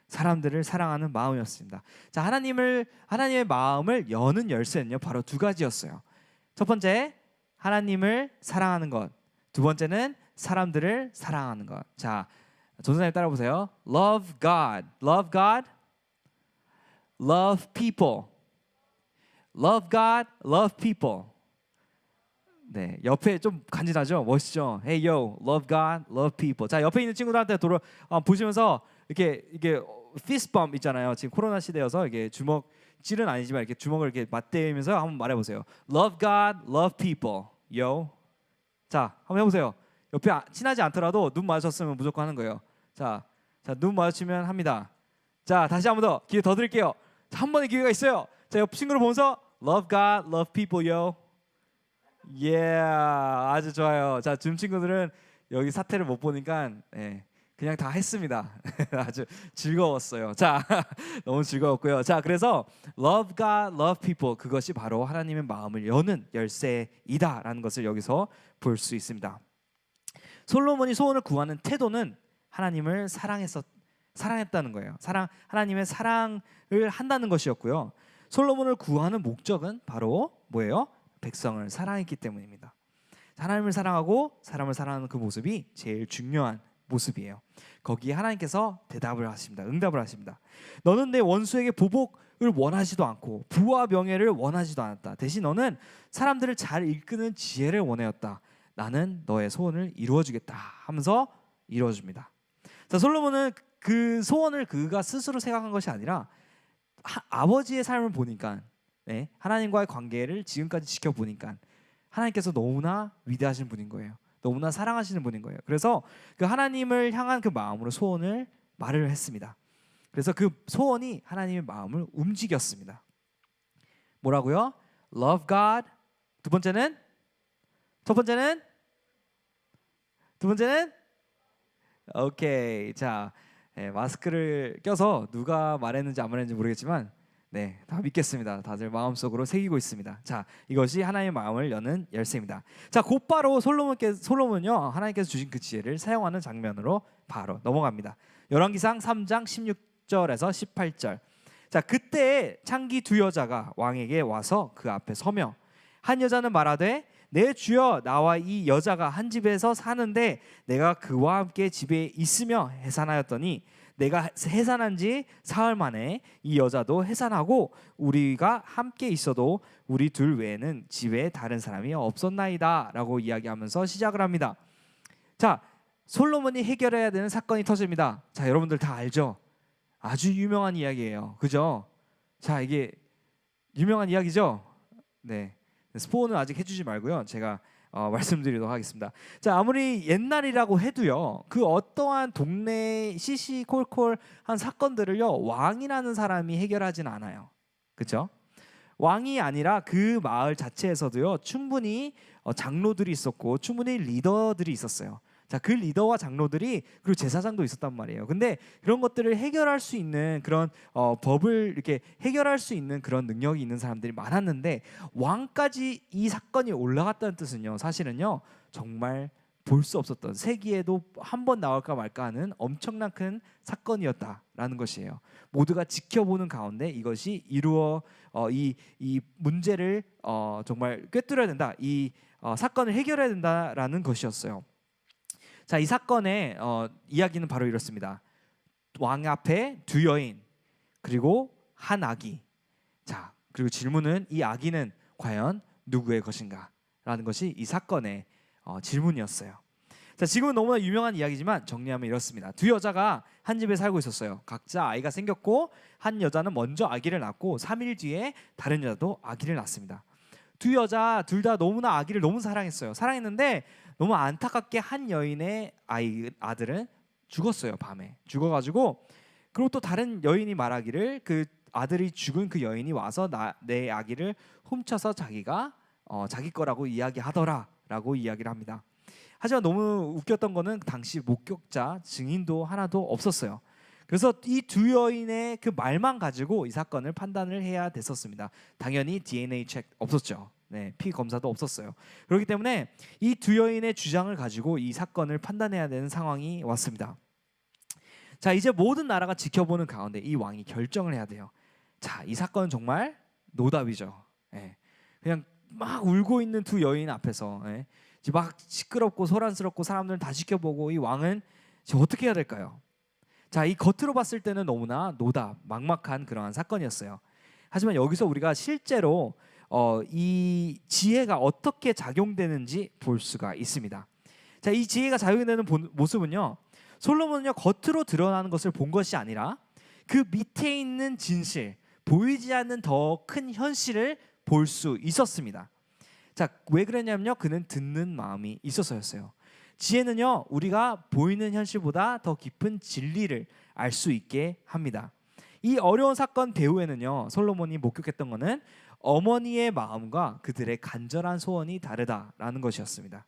사람들을 사랑하는 마음이었습니다. 자, 하나님의 마음을 여는 열쇠는요, 바로 두 가지였어요. 첫 번째, 하나님을 사랑하는 것. 두 번째는 사람들을 사랑하는 것. 자, 전도사님 따라보세요. Love God, love God, love people. Love God, love people. 네, 옆에 좀 간지나죠? 멋있죠? Hey yo, love God, love people. 자, 옆에 있는 친구들한테 보시면서 이게 fist bump 있잖아요. 지금 코로나 시대여서 이게 주먹질은 아니지만 이렇게 주먹을 이렇게 맞대면서 한번 말해보세요. Love God, love people. Yo. 자, 한번 해보세요. 옆에 친하지 않더라도 눈 마주쳤으면 무조건 하는 거예요. 자, 눈 마주치면 합니다. 자, 다시 한 번 더 기회 더 드릴게요. 자, 한 번의 기회가 있어요. 자, 옆 친구를 보면서 Love God, love people, yo. Yeah, 아주 좋아요. 자, 줌 친구들은 여기 사태를 못 보니까 그냥 다 했습니다. 아주 즐거웠어요. 자, 너무 즐거웠고요. 자, 그래서 love God, love people, 그것이 바로 하나님의 마음을 여는 열쇠이다라는 것을 여기서 볼 수 있습니다. 솔로몬이 소원을 구하는 태도는 하나님을 사랑했다는 거예요. 하나님의 사랑을 한다는 것이었고요. 솔로몬을 구하는 목적은 바로 뭐예요? 백성을 사랑했기 때문입니다. 하나님을 사랑하고 사람을 사랑하는 그 모습이 제일 중요한 모습이에요. 거기에 하나님께서 응답을 하십니다. 너는 내 원수에게 보복을 원하지도 않고 부와 명예를 원하지도 않았다. 대신 너는 사람들을 잘 이끄는 지혜를 원하였다. 나는 너의 소원을 이루어주겠다 하면서 이루어줍니다. 자, 솔로몬은 그 소원을 그가 스스로 생각한 것이 아니라 아버지의 삶을 보니까, 하나님과의 관계를 지금까지 지켜보니까 하나님께서 너무나 위대하신 분인 거예요. 너무나 사랑하시는 분인 거예요. 그래서 그 하나님을 향한 그 마음으로 소원을 말을 했습니다. 그래서 그 소원이 하나님의 마음을 움직였습니다. 뭐라고요? Love God. 첫 번째는 오케이. 자, 마스크를 껴서 누가 말했는지 안 말했는지 모르겠지만 다 믿겠습니다. 다들 마음속으로 새기고 있습니다. 자, 이것이 하나님의 마음을 여는 열쇠입니다. 자, 곧바로 솔로몬은요, 하나님께서 주신 그 지혜를 사용하는 장면으로 바로 넘어갑니다. 열왕기상 3장 16절에서 18절. 자, 그때 창기 두 여자가 왕에게 와서 그 앞에 서며 한 여자는 말하되 내 주여, 나와 이 여자가 한 집에서 사는데 내가 그와 함께 집에 있으며 해산하였더니 내가 해산한 지 사흘 만에 이 여자도 해산하고 우리가 함께 있어도 우리 둘 외에는 집에 다른 사람이 없었나이다 라고 이야기하면서 시작을 합니다. 자, 솔로몬이 해결해야 되는 사건이 터집니다. 자, 여러분들 다 알죠? 아주 유명한 이야기예요. 그죠? 자, 이게 유명한 이야기죠? 네. 스포는 아직 해주지 말고요. 제가 말씀드리도록 하겠습니다. 자, 아무리 옛날이라고 해도요, 그 어떠한 동네 시시콜콜한 사건들을요, 왕이라는 사람이 해결하진 않아요. 그렇죠? 왕이 아니라 그 마을 자체에서도요, 충분히 장로들이 있었고 충분히 리더들이 있었어요. 자, 그 리더와 장로들이 그리고 제사장도 있었단 말이에요. 근데 그런 것들을 해결할 수 있는 그런 법을 이렇게 해결할 수 있는 그런 능력이 있는 사람들이 많았는데 왕까지 이 사건이 올라갔다는 뜻은요, 사실은요, 정말 볼 수 없었던, 세기에도 한 번 나올까 말까 하는 엄청난 큰 사건이었다라는 것이에요. 모두가 지켜보는 가운데 이것이 이 문제를 정말 꿰뚫어야 된다, 이 사건을 해결해야 된다라는 것이었어요. 자, 이 사건의 이야기는 바로 이렇습니다. 왕 앞에 두 여인 그리고 한 아기. 자, 그리고 질문은 이 아기는 과연 누구의 것인가? 라는 것이 이 사건의 질문이었어요. 자, 지금은 너무나 유명한 이야기지만 정리하면 이렇습니다. 두 여자가 한 집에 살고 있었어요. 각자 아이가 생겼고 한 여자는 먼저 아기를 낳고 3일 뒤에 다른 여자도 아기를 낳습니다. 두 여자 둘 다 너무나 아기를 너무 사랑했어요. 사랑했는데 너무 안타깝게 한 여인의 아들은 죽었어요. 밤에 죽어가지고 그리고 또 다른 여인이 말하기를 그 아들이 죽은 그 여인이 와서 내 아기를 훔쳐서 자기가 자기 거라고 이야기하더라라고 이야기를 합니다. 하지만 너무 웃겼던 거는 당시 목격자 증인도 하나도 없었어요. 그래서 이 두 여인의 그 말만 가지고 이 사건을 판단을 해야 됐었습니다. 당연히 DNA 체크 없었죠. 네, 피 검사도 없었어요. 그렇기 때문에 이 두 여인의 주장을 가지고 이 사건을 판단해야 되는 상황이 왔습니다. 자, 이제 모든 나라가 지켜보는 가운데 이 왕이 결정을 해야 돼요. 자, 이 사건은 정말 노답이죠. 예, 그냥 막 울고 있는 두 여인 앞에서 이제 막 시끄럽고 소란스럽고 사람들은 다 지켜보고 이 왕은 이제 어떻게 해야 될까요? 자, 이 겉으로 봤을 때는 너무나 노답, 막막한 그러한 사건이었어요. 하지만 여기서 우리가 실제로 이 지혜가 어떻게 작용되는지 볼 수가 있습니다. 자, 이 지혜가 작용되는 모습은요, 솔로몬은요 겉으로 드러나는 것을 본 것이 아니라 그 밑에 있는 진실, 보이지 않는 더 큰 현실을 볼 수 있었습니다. 자, 왜 그랬냐면요, 그는 듣는 마음이 있어서였어요. 지혜는요, 우리가 보이는 현실보다 더 깊은 진리를 알 수 있게 합니다. 이 어려운 사건 배후에는요, 솔로몬이 목격했던 것은 어머니의 마음과 그들의 간절한 소원이 다르다라는 것이었습니다.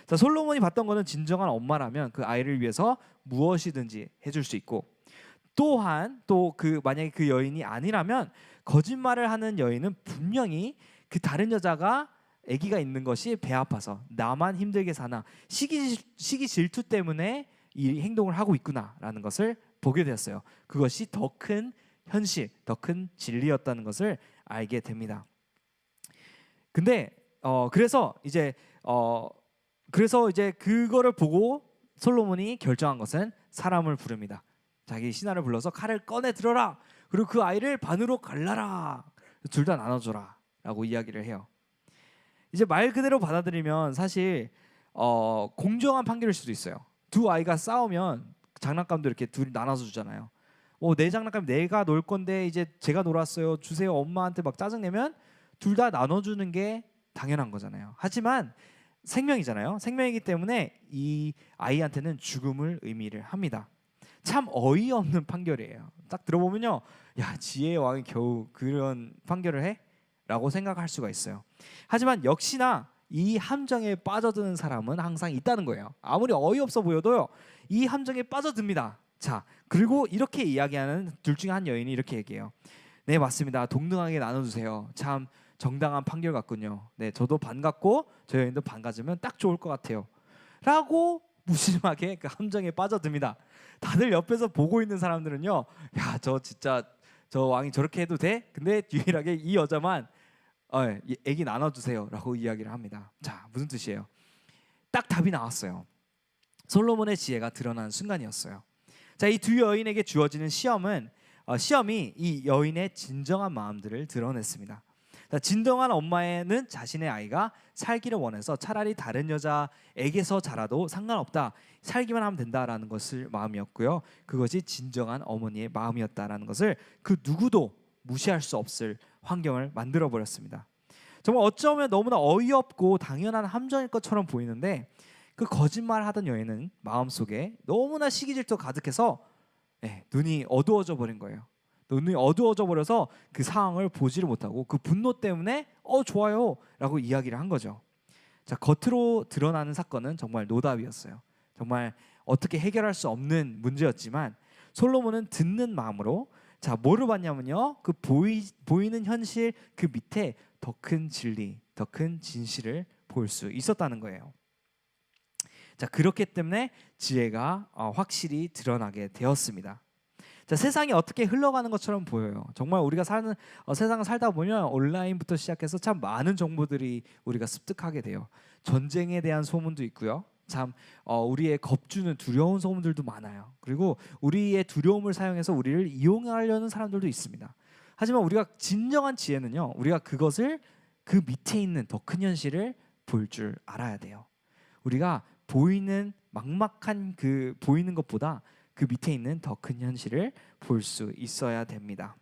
자, 솔로몬이 봤던 것은 진정한 엄마라면 그 아이를 위해서 무엇이든지 해줄 수 있고, 또한 또 그 만약에 그 여인이 아니라면 거짓말을 하는 여인은 분명히 그 다른 여자가 아기가 있는 것이 배 아파서 나만 힘들게 사나 시기 질투 때문에 이 행동을 하고 있구나라는 것을 보게 되었어요. 그것이 더 큰 현실, 더 큰 진리였다는 것을 알게 됩니다. 근데 그래서 이제 그거를 보고 솔로몬이 결정한 것은 사람을 부릅니다. 자기 신하를 불러서 칼을 꺼내 들어라. 그리고 그 아이를 반으로 갈라라. 둘 다 나눠줘라. 라고 이야기를 해요. 이제 말 그대로 받아들이면 사실 공정한 판결일 수도 있어요. 두 아이가 싸우면 장난감도 이렇게 둘이 나눠서 주잖아요. 내 장난감 내가 놀 건데 이제 제가 놀았어요. 주세요. 엄마한테 막 짜증내면 둘 다 나눠주는 게 당연한 거잖아요. 하지만 생명이잖아요. 생명이기 때문에 이 아이한테는 죽음을 의미를 합니다. 참 어이없는 판결이에요. 딱 들어보면요, 야, 지혜의 왕이 겨우 그런 판결을 해? 라고 생각할 수가 있어요. 하지만 역시나 이 함정에 빠져드는 사람은 항상 있다는 거예요. 아무리 어이없어 보여도요, 이 함정에 빠져듭니다. 자, 그리고 이렇게 이야기하는 둘 중에 한 여인이 이렇게 얘기해요. 네, 맞습니다. 동등하게 나눠주세요. 참 정당한 판결 같군요. 네, 저도 반 갖고 저 여인도 반 가지면 딱 좋을 것 같아요. 라고 무심하게 그 함정에 빠져듭니다. 다들 옆에서 보고 있는 사람들은요, 야, 저 왕이 저렇게 해도 돼? 근데 유일하게 이 여자만 애기 나눠주세요라고 이야기를 합니다. 자, 무슨 뜻이에요? 딱 답이 나왔어요. 솔로몬의 지혜가 드러나는 순간이었어요. 자, 이 두 여인에게 주어지는 시험이 이 여인의 진정한 마음들을 드러냈습니다. 자, 진정한 엄마는 자신의 아이가 살기를 원해서 차라리 다른 여자에게서 자라도 상관없다, 살기만 하면 된다라는 것을 마음이었고요. 그것이 진정한 어머니의 마음이었다라는 것을 그 누구도 무시할 수 없을 환경을 만들어 버렸습니다. 정말 어쩌면 너무나 어이없고 당연한 함정일 것처럼 보이는데 그 거짓말하던 여인은 마음속에 너무나 시기 질투가 가득해서 눈이 어두워져 버린 거예요. 눈이 어두워져 버려서 그 상황을 보지를 못하고 그 분노 때문에 좋아요 라고 이야기를 한 거죠. 자, 겉으로 드러나는 사건은 정말 노답이었어요. 정말 어떻게 해결할 수 없는 문제였지만 솔로몬은 듣는 마음으로, 자, 뭐를 봤냐면요, 그 보이는 현실 그 밑에 더 큰 진리, 더 큰 진실을 볼 수 있었다는 거예요. 자, 그렇기 때문에 지혜가 확실히 드러나게 되었습니다. 자, 세상이 어떻게 흘러가는 것처럼 보여요. 정말 우리가 사는 세상을 살다 보면 온라인부터 시작해서 참 많은 정보들이 우리가 습득하게 돼요. 전쟁에 대한 소문도 있고요. 참 우리의 겁주는 두려운 소문들도 많아요. 그리고 우리의 두려움을 사용해서 우리를 이용하려는 사람들도 있습니다. 하지만 우리가 진정한 지혜는요, 우리가 그것을 그 밑에 있는 더 큰 현실을 볼 줄 알아야 돼요. 우리가 보이는 막막한 그 보이는 것보다 그 밑에 있는 더 큰 현실을 볼 수 있어야 됩니다.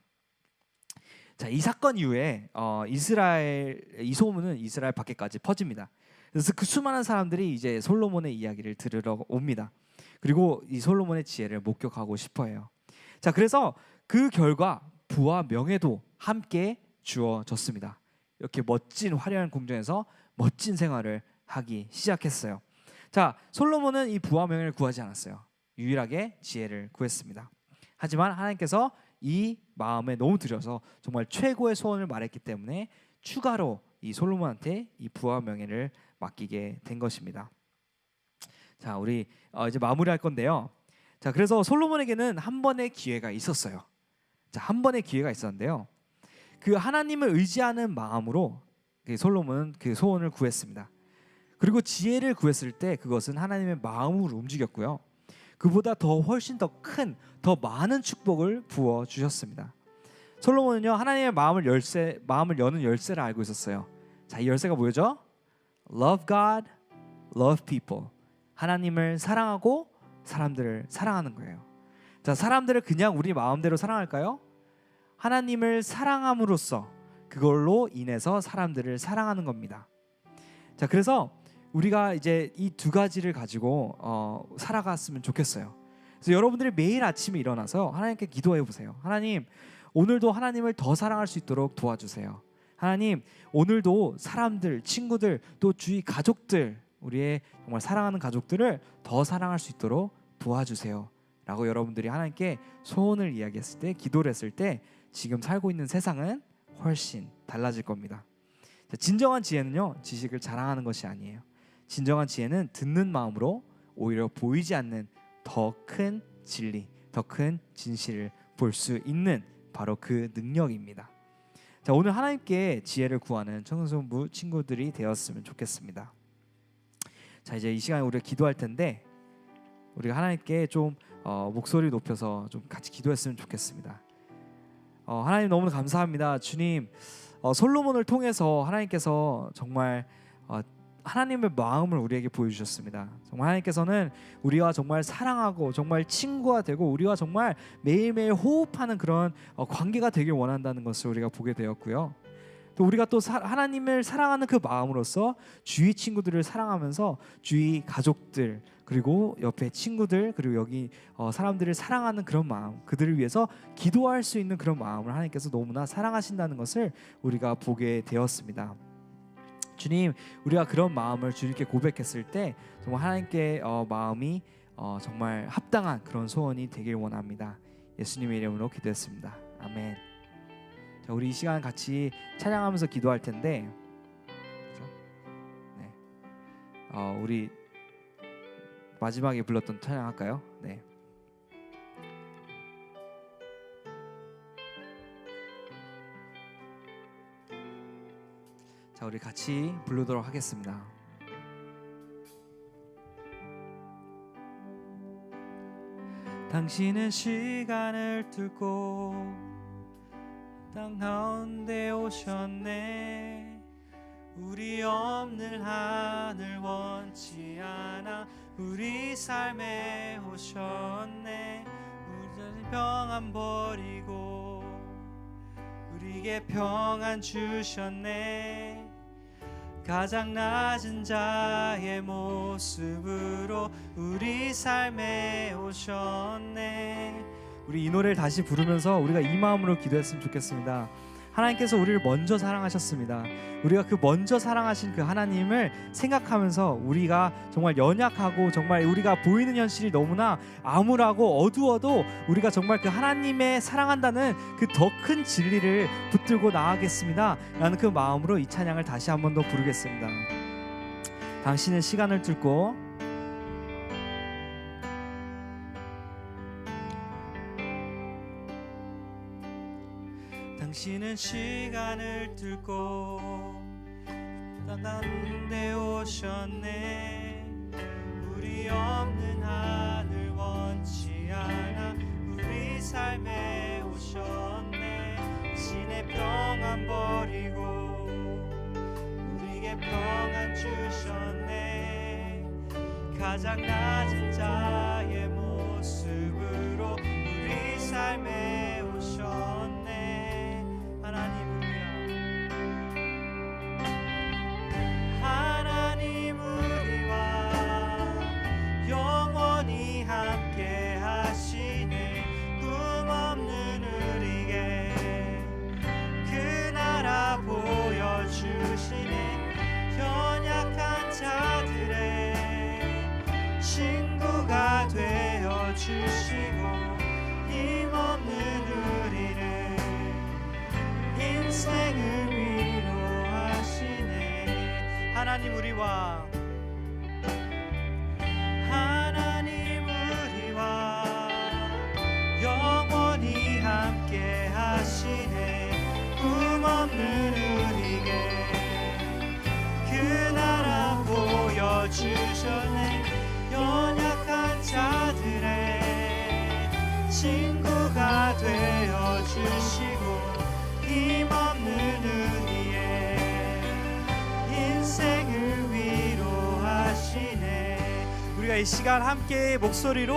자, 이 사건 이후에 이 소문은 이스라엘 밖에까지 퍼집니다. 그래서 그 수많은 사람들이 이제 솔로몬의 이야기를 들으러 옵니다. 그리고 이 솔로몬의 지혜를 목격하고 싶어해요. 자, 그래서 그 결과 부와 명예도 함께 주어졌습니다. 이렇게 멋진 화려한 궁전에서 멋진 생활을 하기 시작했어요. 자, 솔로몬은 이 부와 명예를 구하지 않았어요. 유일하게 지혜를 구했습니다. 하지만 하나님께서 이 마음에 너무 들여서 정말 최고의 소원을 말했기 때문에 추가로 이 솔로몬한테 이 부와 명예를 맡기게 된 것입니다. 자, 우리 이제 마무리할 건데요. 자, 그래서 솔로몬에게는 한 번의 기회가 있었어요. 자, 한 번의 기회가 있었는데요. 그 하나님을 의지하는 마음으로 솔로몬은 그 소원을 구했습니다. 그리고 지혜를 구했을 때 그것은 하나님의 마음으로 움직였고요. 그보다 더 훨씬 더 큰, 더 많은 축복을 부어 주셨습니다. 솔로몬은요, 하나님의 마음을 여는 열쇠를 알고 있었어요. 자, 이 열쇠가 뭐죠? Love God, love people. 하나님을 사랑하고 사람들을 사랑하는 거예요. 자, 사람들을 그냥 우리 마음대로 사랑할까요? 하나님을 사랑함으로써 그걸로 인해서 사람들을 사랑하는 겁니다. 자, 그래서 우리가 이제 이 두 가지를 가지고 살아갔으면 좋겠어요. 그래서 여러분들이 매일 아침에 일어나서 하나님께 기도해 보세요. 하나님, 오늘도 하나님을 더 사랑할 수 있도록 도와주세요. 하나님, 오늘도 사람들, 친구들, 또 주위 가족들, 우리의 정말 사랑하는 가족들을 더 사랑할 수 있도록 도와주세요 라고 여러분들이 하나님께 소원을 이야기했을 때, 기도를 했을 때 지금 살고 있는 세상은 훨씬 달라질 겁니다. 자, 진정한 지혜는요, 지식을 자랑하는 것이 아니에요. 진정한 지혜는 듣는 마음으로 오히려 보이지 않는 더 큰 진리, 더 큰 진실을 볼 수 있는 바로 그 능력입니다. 자, 오늘 하나님께 지혜를 구하는 청소년부 친구들이 되었으면 좋겠습니다. 자, 이제 이 시간에 우리가 기도할 텐데 우리가 하나님께 좀 목소리 높여서 좀 같이 기도했으면 좋겠습니다. 하나님 너무 감사합니다. 주님, 솔로몬을 통해서 하나님께서 정말 하나님의 마음을 우리에게 보여주셨습니다. 정말 하나님께서는 우리와 정말 사랑하고 정말 친구가 되고 우리와 정말 매일매일 호흡하는 그런 관계가 되길 원한다는 것을 우리가 보게 되었고요. 또 우리가 또 하나님을 사랑하는 그 마음으로서 주위 친구들을 사랑하면서 주위 가족들, 그리고 옆에 친구들, 그리고 여기 사람들을 사랑하는 그런 마음, 그들을 위해서 기도할 수 있는 그런 마음을 하나님께서 너무나 사랑하신다는 것을 우리가 보게 되었습니다. 주님, 우리가 그런 마음을 주님께 고백했을 때 정말 하나님께 마음이 정말 합당한 그런 소원이 되길 원합니다. 예수님의 이름으로 기도했습니다. 아멘. 자, 우리 이 시간 같이 찬양하면서 기도할 텐데, 그렇죠? 네. 우리 마지막에 불렀던 찬양할까요? 네. 자, 우리 같이 부르도록 하겠습니다. 당신은 시간을 뚫고 땅 가운데 오셨네. 우리 없는 하늘 원치 않아 우리 삶에 오셨네. 우리 평안 버리고 우리에게 평안 주셨네. 가장 낮은 자의 모습으로 우리 삶에 오셨네. 우리 이 노래를 다시 부르면서 우리가 이 마음으로 기도했으면 좋겠습니다. 하나님께서 우리를 먼저 사랑하셨습니다. 우리가 그 먼저 사랑하신 그 하나님을 생각하면서 우리가 정말 연약하고 정말 우리가 보이는 현실이 너무나 암울하고 어두워도 우리가 정말 그 하나님의 사랑한다는 그 더 큰 진리를 붙들고 나아가겠습니다 라는 그 마음으로 이 찬양을 다시 한 번 더 부르겠습니다. 당신은 시간을 뚫고 당신은 시간을 뚫고 땅 가운데 오셨네. 우리 없는 하늘 원치 않아 우리 삶에 오셨네. 신의 평안 버리고 우리에게 평안 주셨네. 가장 낮은 자의 모습으로 우리 삶에 오셨네. 하나님 우리와 영원히 함께 하시네. 꿈 하시네. 연약한 자들의 친구가 되어 주시고 힘없는 우리를 인생을 위로하시네. 하나님 우리와 영원히 함께 하시네. 꿈없는 우리에게 그 나라 보여주셨네. 연약한 자들의 친구가 되어 주시고 힘없는 우리의 인생을 위로하시네. 우리가 이 시간 함께 목소리를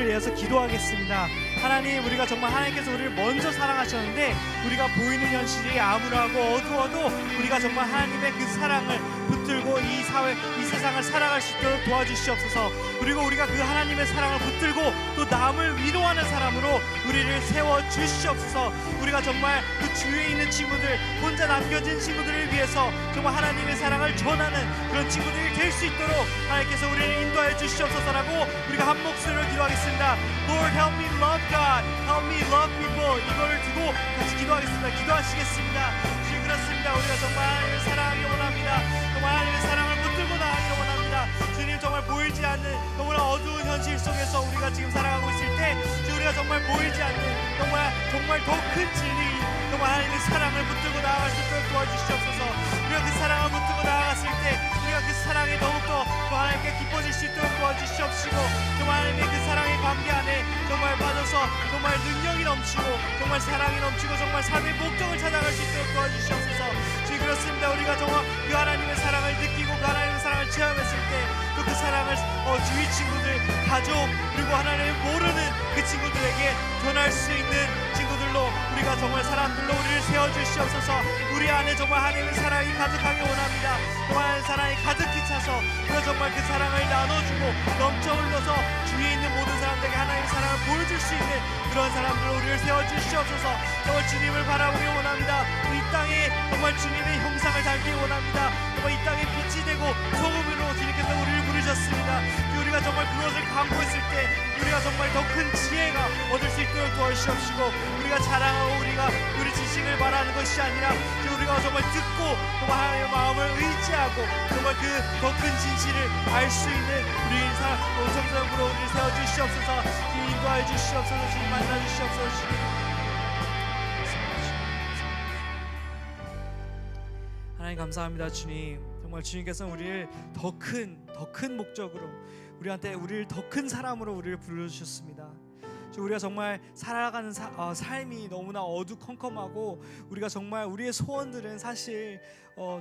내어서 기도하겠습니다. 하나님, 우리가 정말 하나님께서 우리를 먼저 사랑하셨는데 우리가 보이는 현실이 암울하고 어두워도 우리가 정말 하나님의 그 사랑을 붙들고 이 세상을 살아갈 수 있도록 도와주시옵소서. 그리고 우리가 그 하나님의 사랑을 붙들고 또 남을 위로하는 사람으로 우리를 세워주시옵소서. 우리가 정말 그 주위에 있는 친구들, 혼자 남겨진 친구들을 위해서 정말 하나님의 사랑을 전하는 그런 친구들이 될 수 있도록 하나님께서 우리를 인도하여 주시옵소서라고 우리가 한 목소리로 기도하겠습니다. Lord, help me love God, help me love people. 이걸 두고 같이 기도하겠습니다. 기도하시겠습니다. 주님, 그렇습니다. 우리가 정말 하나님을 사랑하기 원합니다. 정말 하나님의 사랑을 붙들고 나가기를 원합니다. 주님, 정말 보이지 않는 너무나 어두운 현실 속에서 우리가 지금 살아가고 있을 때 우리가 정말 보이지 않는 정말 더 큰 진리, 정말 하나님의 사랑을 붙들고 나아갈 수 있도록 도와주시옵소서. 우리가 그 사랑을 붙들고 나아갔을 때 우리가 그 사랑에 더욱더 하나님께 기뻐질 수 있도록 도와주시옵시고, 정말 하나님의 그 사랑의 관계 안에 정말 빠져서 정말 능력이 넘치고 정말 사랑이 넘치고 정말 삶의 목적을 찾아갈 수 있도록 도와주시옵소서. 주님, 그렇습니다. 우리가 정말 그 하나님의 사랑을 느끼고 그 하나님의 사랑을 체험했을 때 또 그 사랑을 주위 친구들, 가족, 그리고 하나님을 모르는 그 친구들에게 전할 수 있는 친구들로 우리가 정말 사람들로 우리를 세워주시옵소서. 우리 안에 정말 하나님의 사랑이 가득하게 원합니다. 정말 사랑이 가득히 차서 우리가 정말 그 사랑을 나눠주고 넘쳐 흘러서 주위에 있는 모든 사람들에게 하나님의 사랑을 보여줄 수 있는 그런 사람들로 우리를 세워주시옵소서. 정말 주님을 바라보기 원합니다. 이 땅에 정말 주님의 형상을 닮기 원합니다. 정말 이 땅에 빛이 되고 소금으로 주님께서 우리를 부르셨습니다. 우리가 정말 그것을 강구했을 때 우리가 정말 더 큰 지혜가 얻을 수 있도록 도와주시옵시고, 우리가 자랑하고 우리가 우리 지식을 말하는 것이 아니라 우리가 정말 듣고 정말 하나님의 마음을 의지하고 정말 그 더 큰 진실을 알 수 있는 우리 성도님으로 우리를 세워주시옵소서. 주님, 인도하여 주시옵소서. 주님, 만나주시옵소서. 주님, 하나님 감사합니다. 주님, 정말 주님께서 우리를 더 큰 목적으로 우리를 더 큰 사람으로 우리를 불러주셨습니다. 우리가 정말 살아가는 삶이 너무나 어두컴컴하고 우리가 정말 우리의 소원들은 사실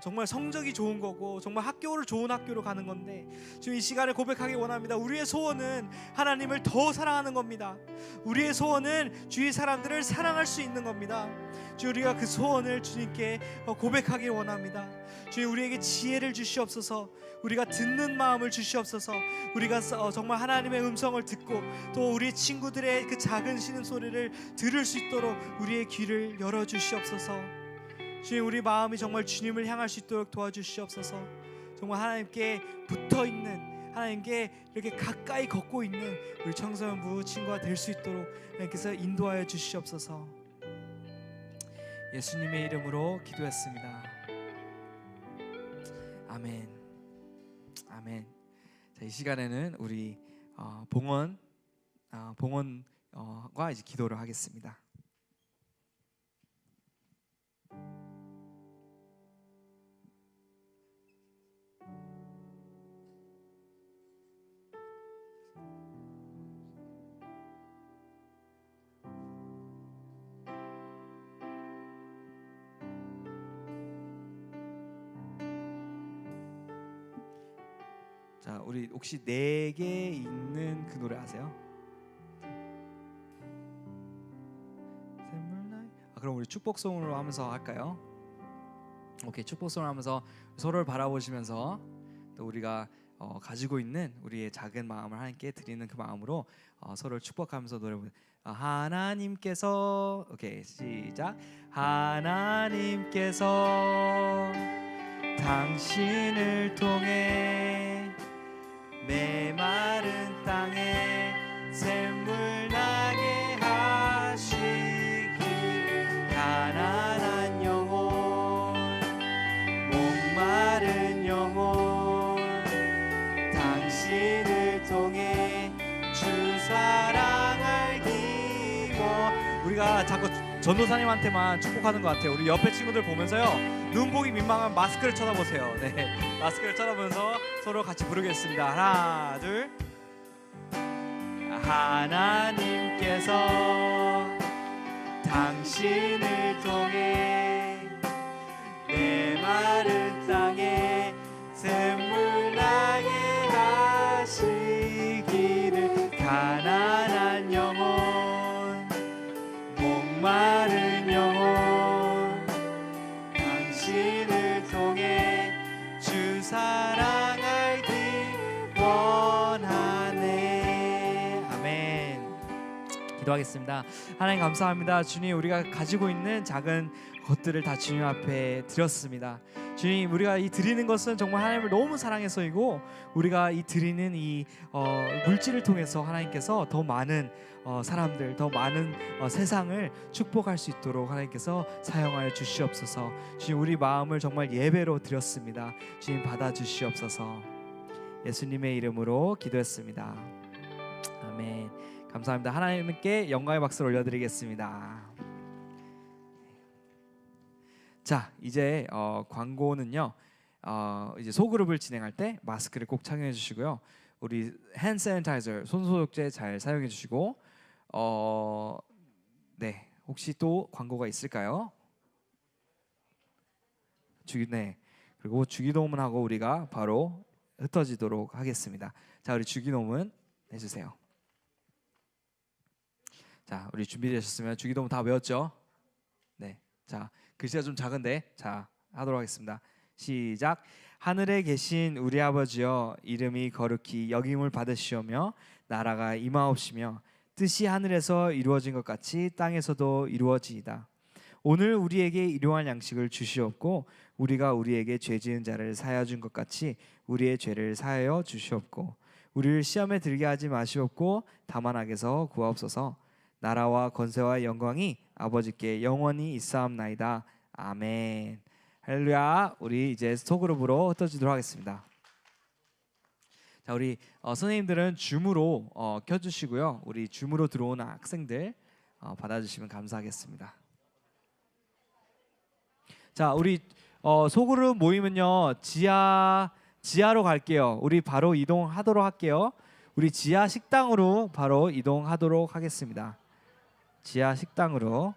정말 성적이 좋은 거고 정말 좋은 학교로 가는 건데, 지금 이 시간에 고백하기 원합니다. 우리의 소원은 하나님을 더 사랑하는 겁니다. 우리의 소원은 주위 사람들을 사랑할 수 있는 겁니다. 주, 우리가 그 소원을 주님께 고백하기 원합니다. 주님, 우리에게 지혜를 주시옵소서. 우리가 듣는 마음을 주시옵소서. 우리가 정말 하나님의 음성을 듣고 또 우리 친구들의 그 작은 신음소리를 들을 수 있도록 우리의 귀를 열어주시옵소서. 주님, 우리 마음이 정말 주님을 향할 수 있도록 도와주시옵소서. 정말 하나님께 붙어있는, 하나님께 이렇게 가까이 걷고 있는 우리 청소년부 친구가 될 수 있도록 하나님께서 인도하여 주시옵소서. 예수님의 이름으로 기도했습니다. 아멘. 아멘. 자, 이 시간에는 우리 봉원과 이제 기도를 하겠습니다. 자, 우리 혹시 내게 있는 그 노래 아세요? 그럼 우리 축복송으로 하면서 할까요? 오케이, 축복송을 하면서 서로를 바라보시면서 또 우리가 가지고 있는 우리의 작은 마음을 하나님께 드리는 그 마음으로 서로를 축복하면서 노래 부르는 하나님께서, 오케이, 시작. 하나님께서 당신을 통해 메마른 땅에 샘물 나게 하시기 가난한 영혼 목마른 영혼 당신을 통해 주 사랑 알기워. 우리가 자꾸 전도사님한테만 축복하는 것 같아요. 우리 옆에 친구들 보면서요 눈보기 민망한 마스크를 쳐다보세요. 네, 마스크를 쳐다보면서 서로 같이 부르겠습니다. 하나 둘. 하나님께서 당신을 통해 메마른 땅에 샘물 나게 하시기를 가난한 영혼 목마른 영혼 당신을 통해 주 사랑 알기 원하네. 아멘. 기도하겠습니다. 하나님 감사합니다. 주님, 우리가 가지고 있는 작은 것들을 다 주님 앞에 드렸습니다. 주님, 우리가 이 드리는 것은 정말 하나님을 너무 사랑해서이고, 우리가 이 드리는 이 물질을 통해서 하나님께서 더 많은 사람들, 더 많은 세상을 축복할 수 있도록 하나님께서 사용하여 주시옵소서. 주님, 우리 마음을 정말 예배로 드렸습니다. 주님, 받아 주시옵소서. 예수님의 이름으로 기도했습니다. 아멘. 감사합니다. 하나님께 영광의 박수를 올려드리겠습니다. 자, 이제 광고는요. 이제 소그룹을 진행할 때 마스크를 꼭 착용해 주시고요. 우리 핸드 세니타이저, 손소독제 잘 사용해 주시고, 네, 혹시 또 광고가 있을까요? 네, 그리고 주기도문 하고 우리가 바로 흩어지도록 하겠습니다. 자, 우리 주기도문 해주세요. 자, 우리 준비되셨으면 주기도문 다 외웠죠? 네, 자, 글씨가 좀 작은데 자 하도록 하겠습니다. 시작. 하늘에 계신 우리 아버지여, 이름이 거룩히 여김을 받으시오며 나라가 임하옵시며 뜻이 하늘에서 이루어진 것 같이 땅에서도 이루어지이다. 오늘 우리에게 일용할 양식을 주시옵고 우리가 우리에게 죄 지은 자를 사하여 준 것 같이 우리의 죄를 사하여 주시옵고 우리를 시험에 들게 하지 마시옵고 다만 악에서 구하옵소서. 나라와 권세와 영광이 아버지께 영원히 있사옵나이다. 아멘. 할렐루야. 우리 이제 소그룹으로 흩어지도록 하겠습니다. 자, 우리 선생님들은 줌으로 켜주시고요. 우리 줌으로 들어오는 학생들 받아주시면 감사하겠습니다. 자, 우리 소그룹 모임은요 지하로 갈게요. 우리 바로 이동하도록 할게요. 우리 지하 식당으로 바로 이동하도록 하겠습니다. 지하 식당으로.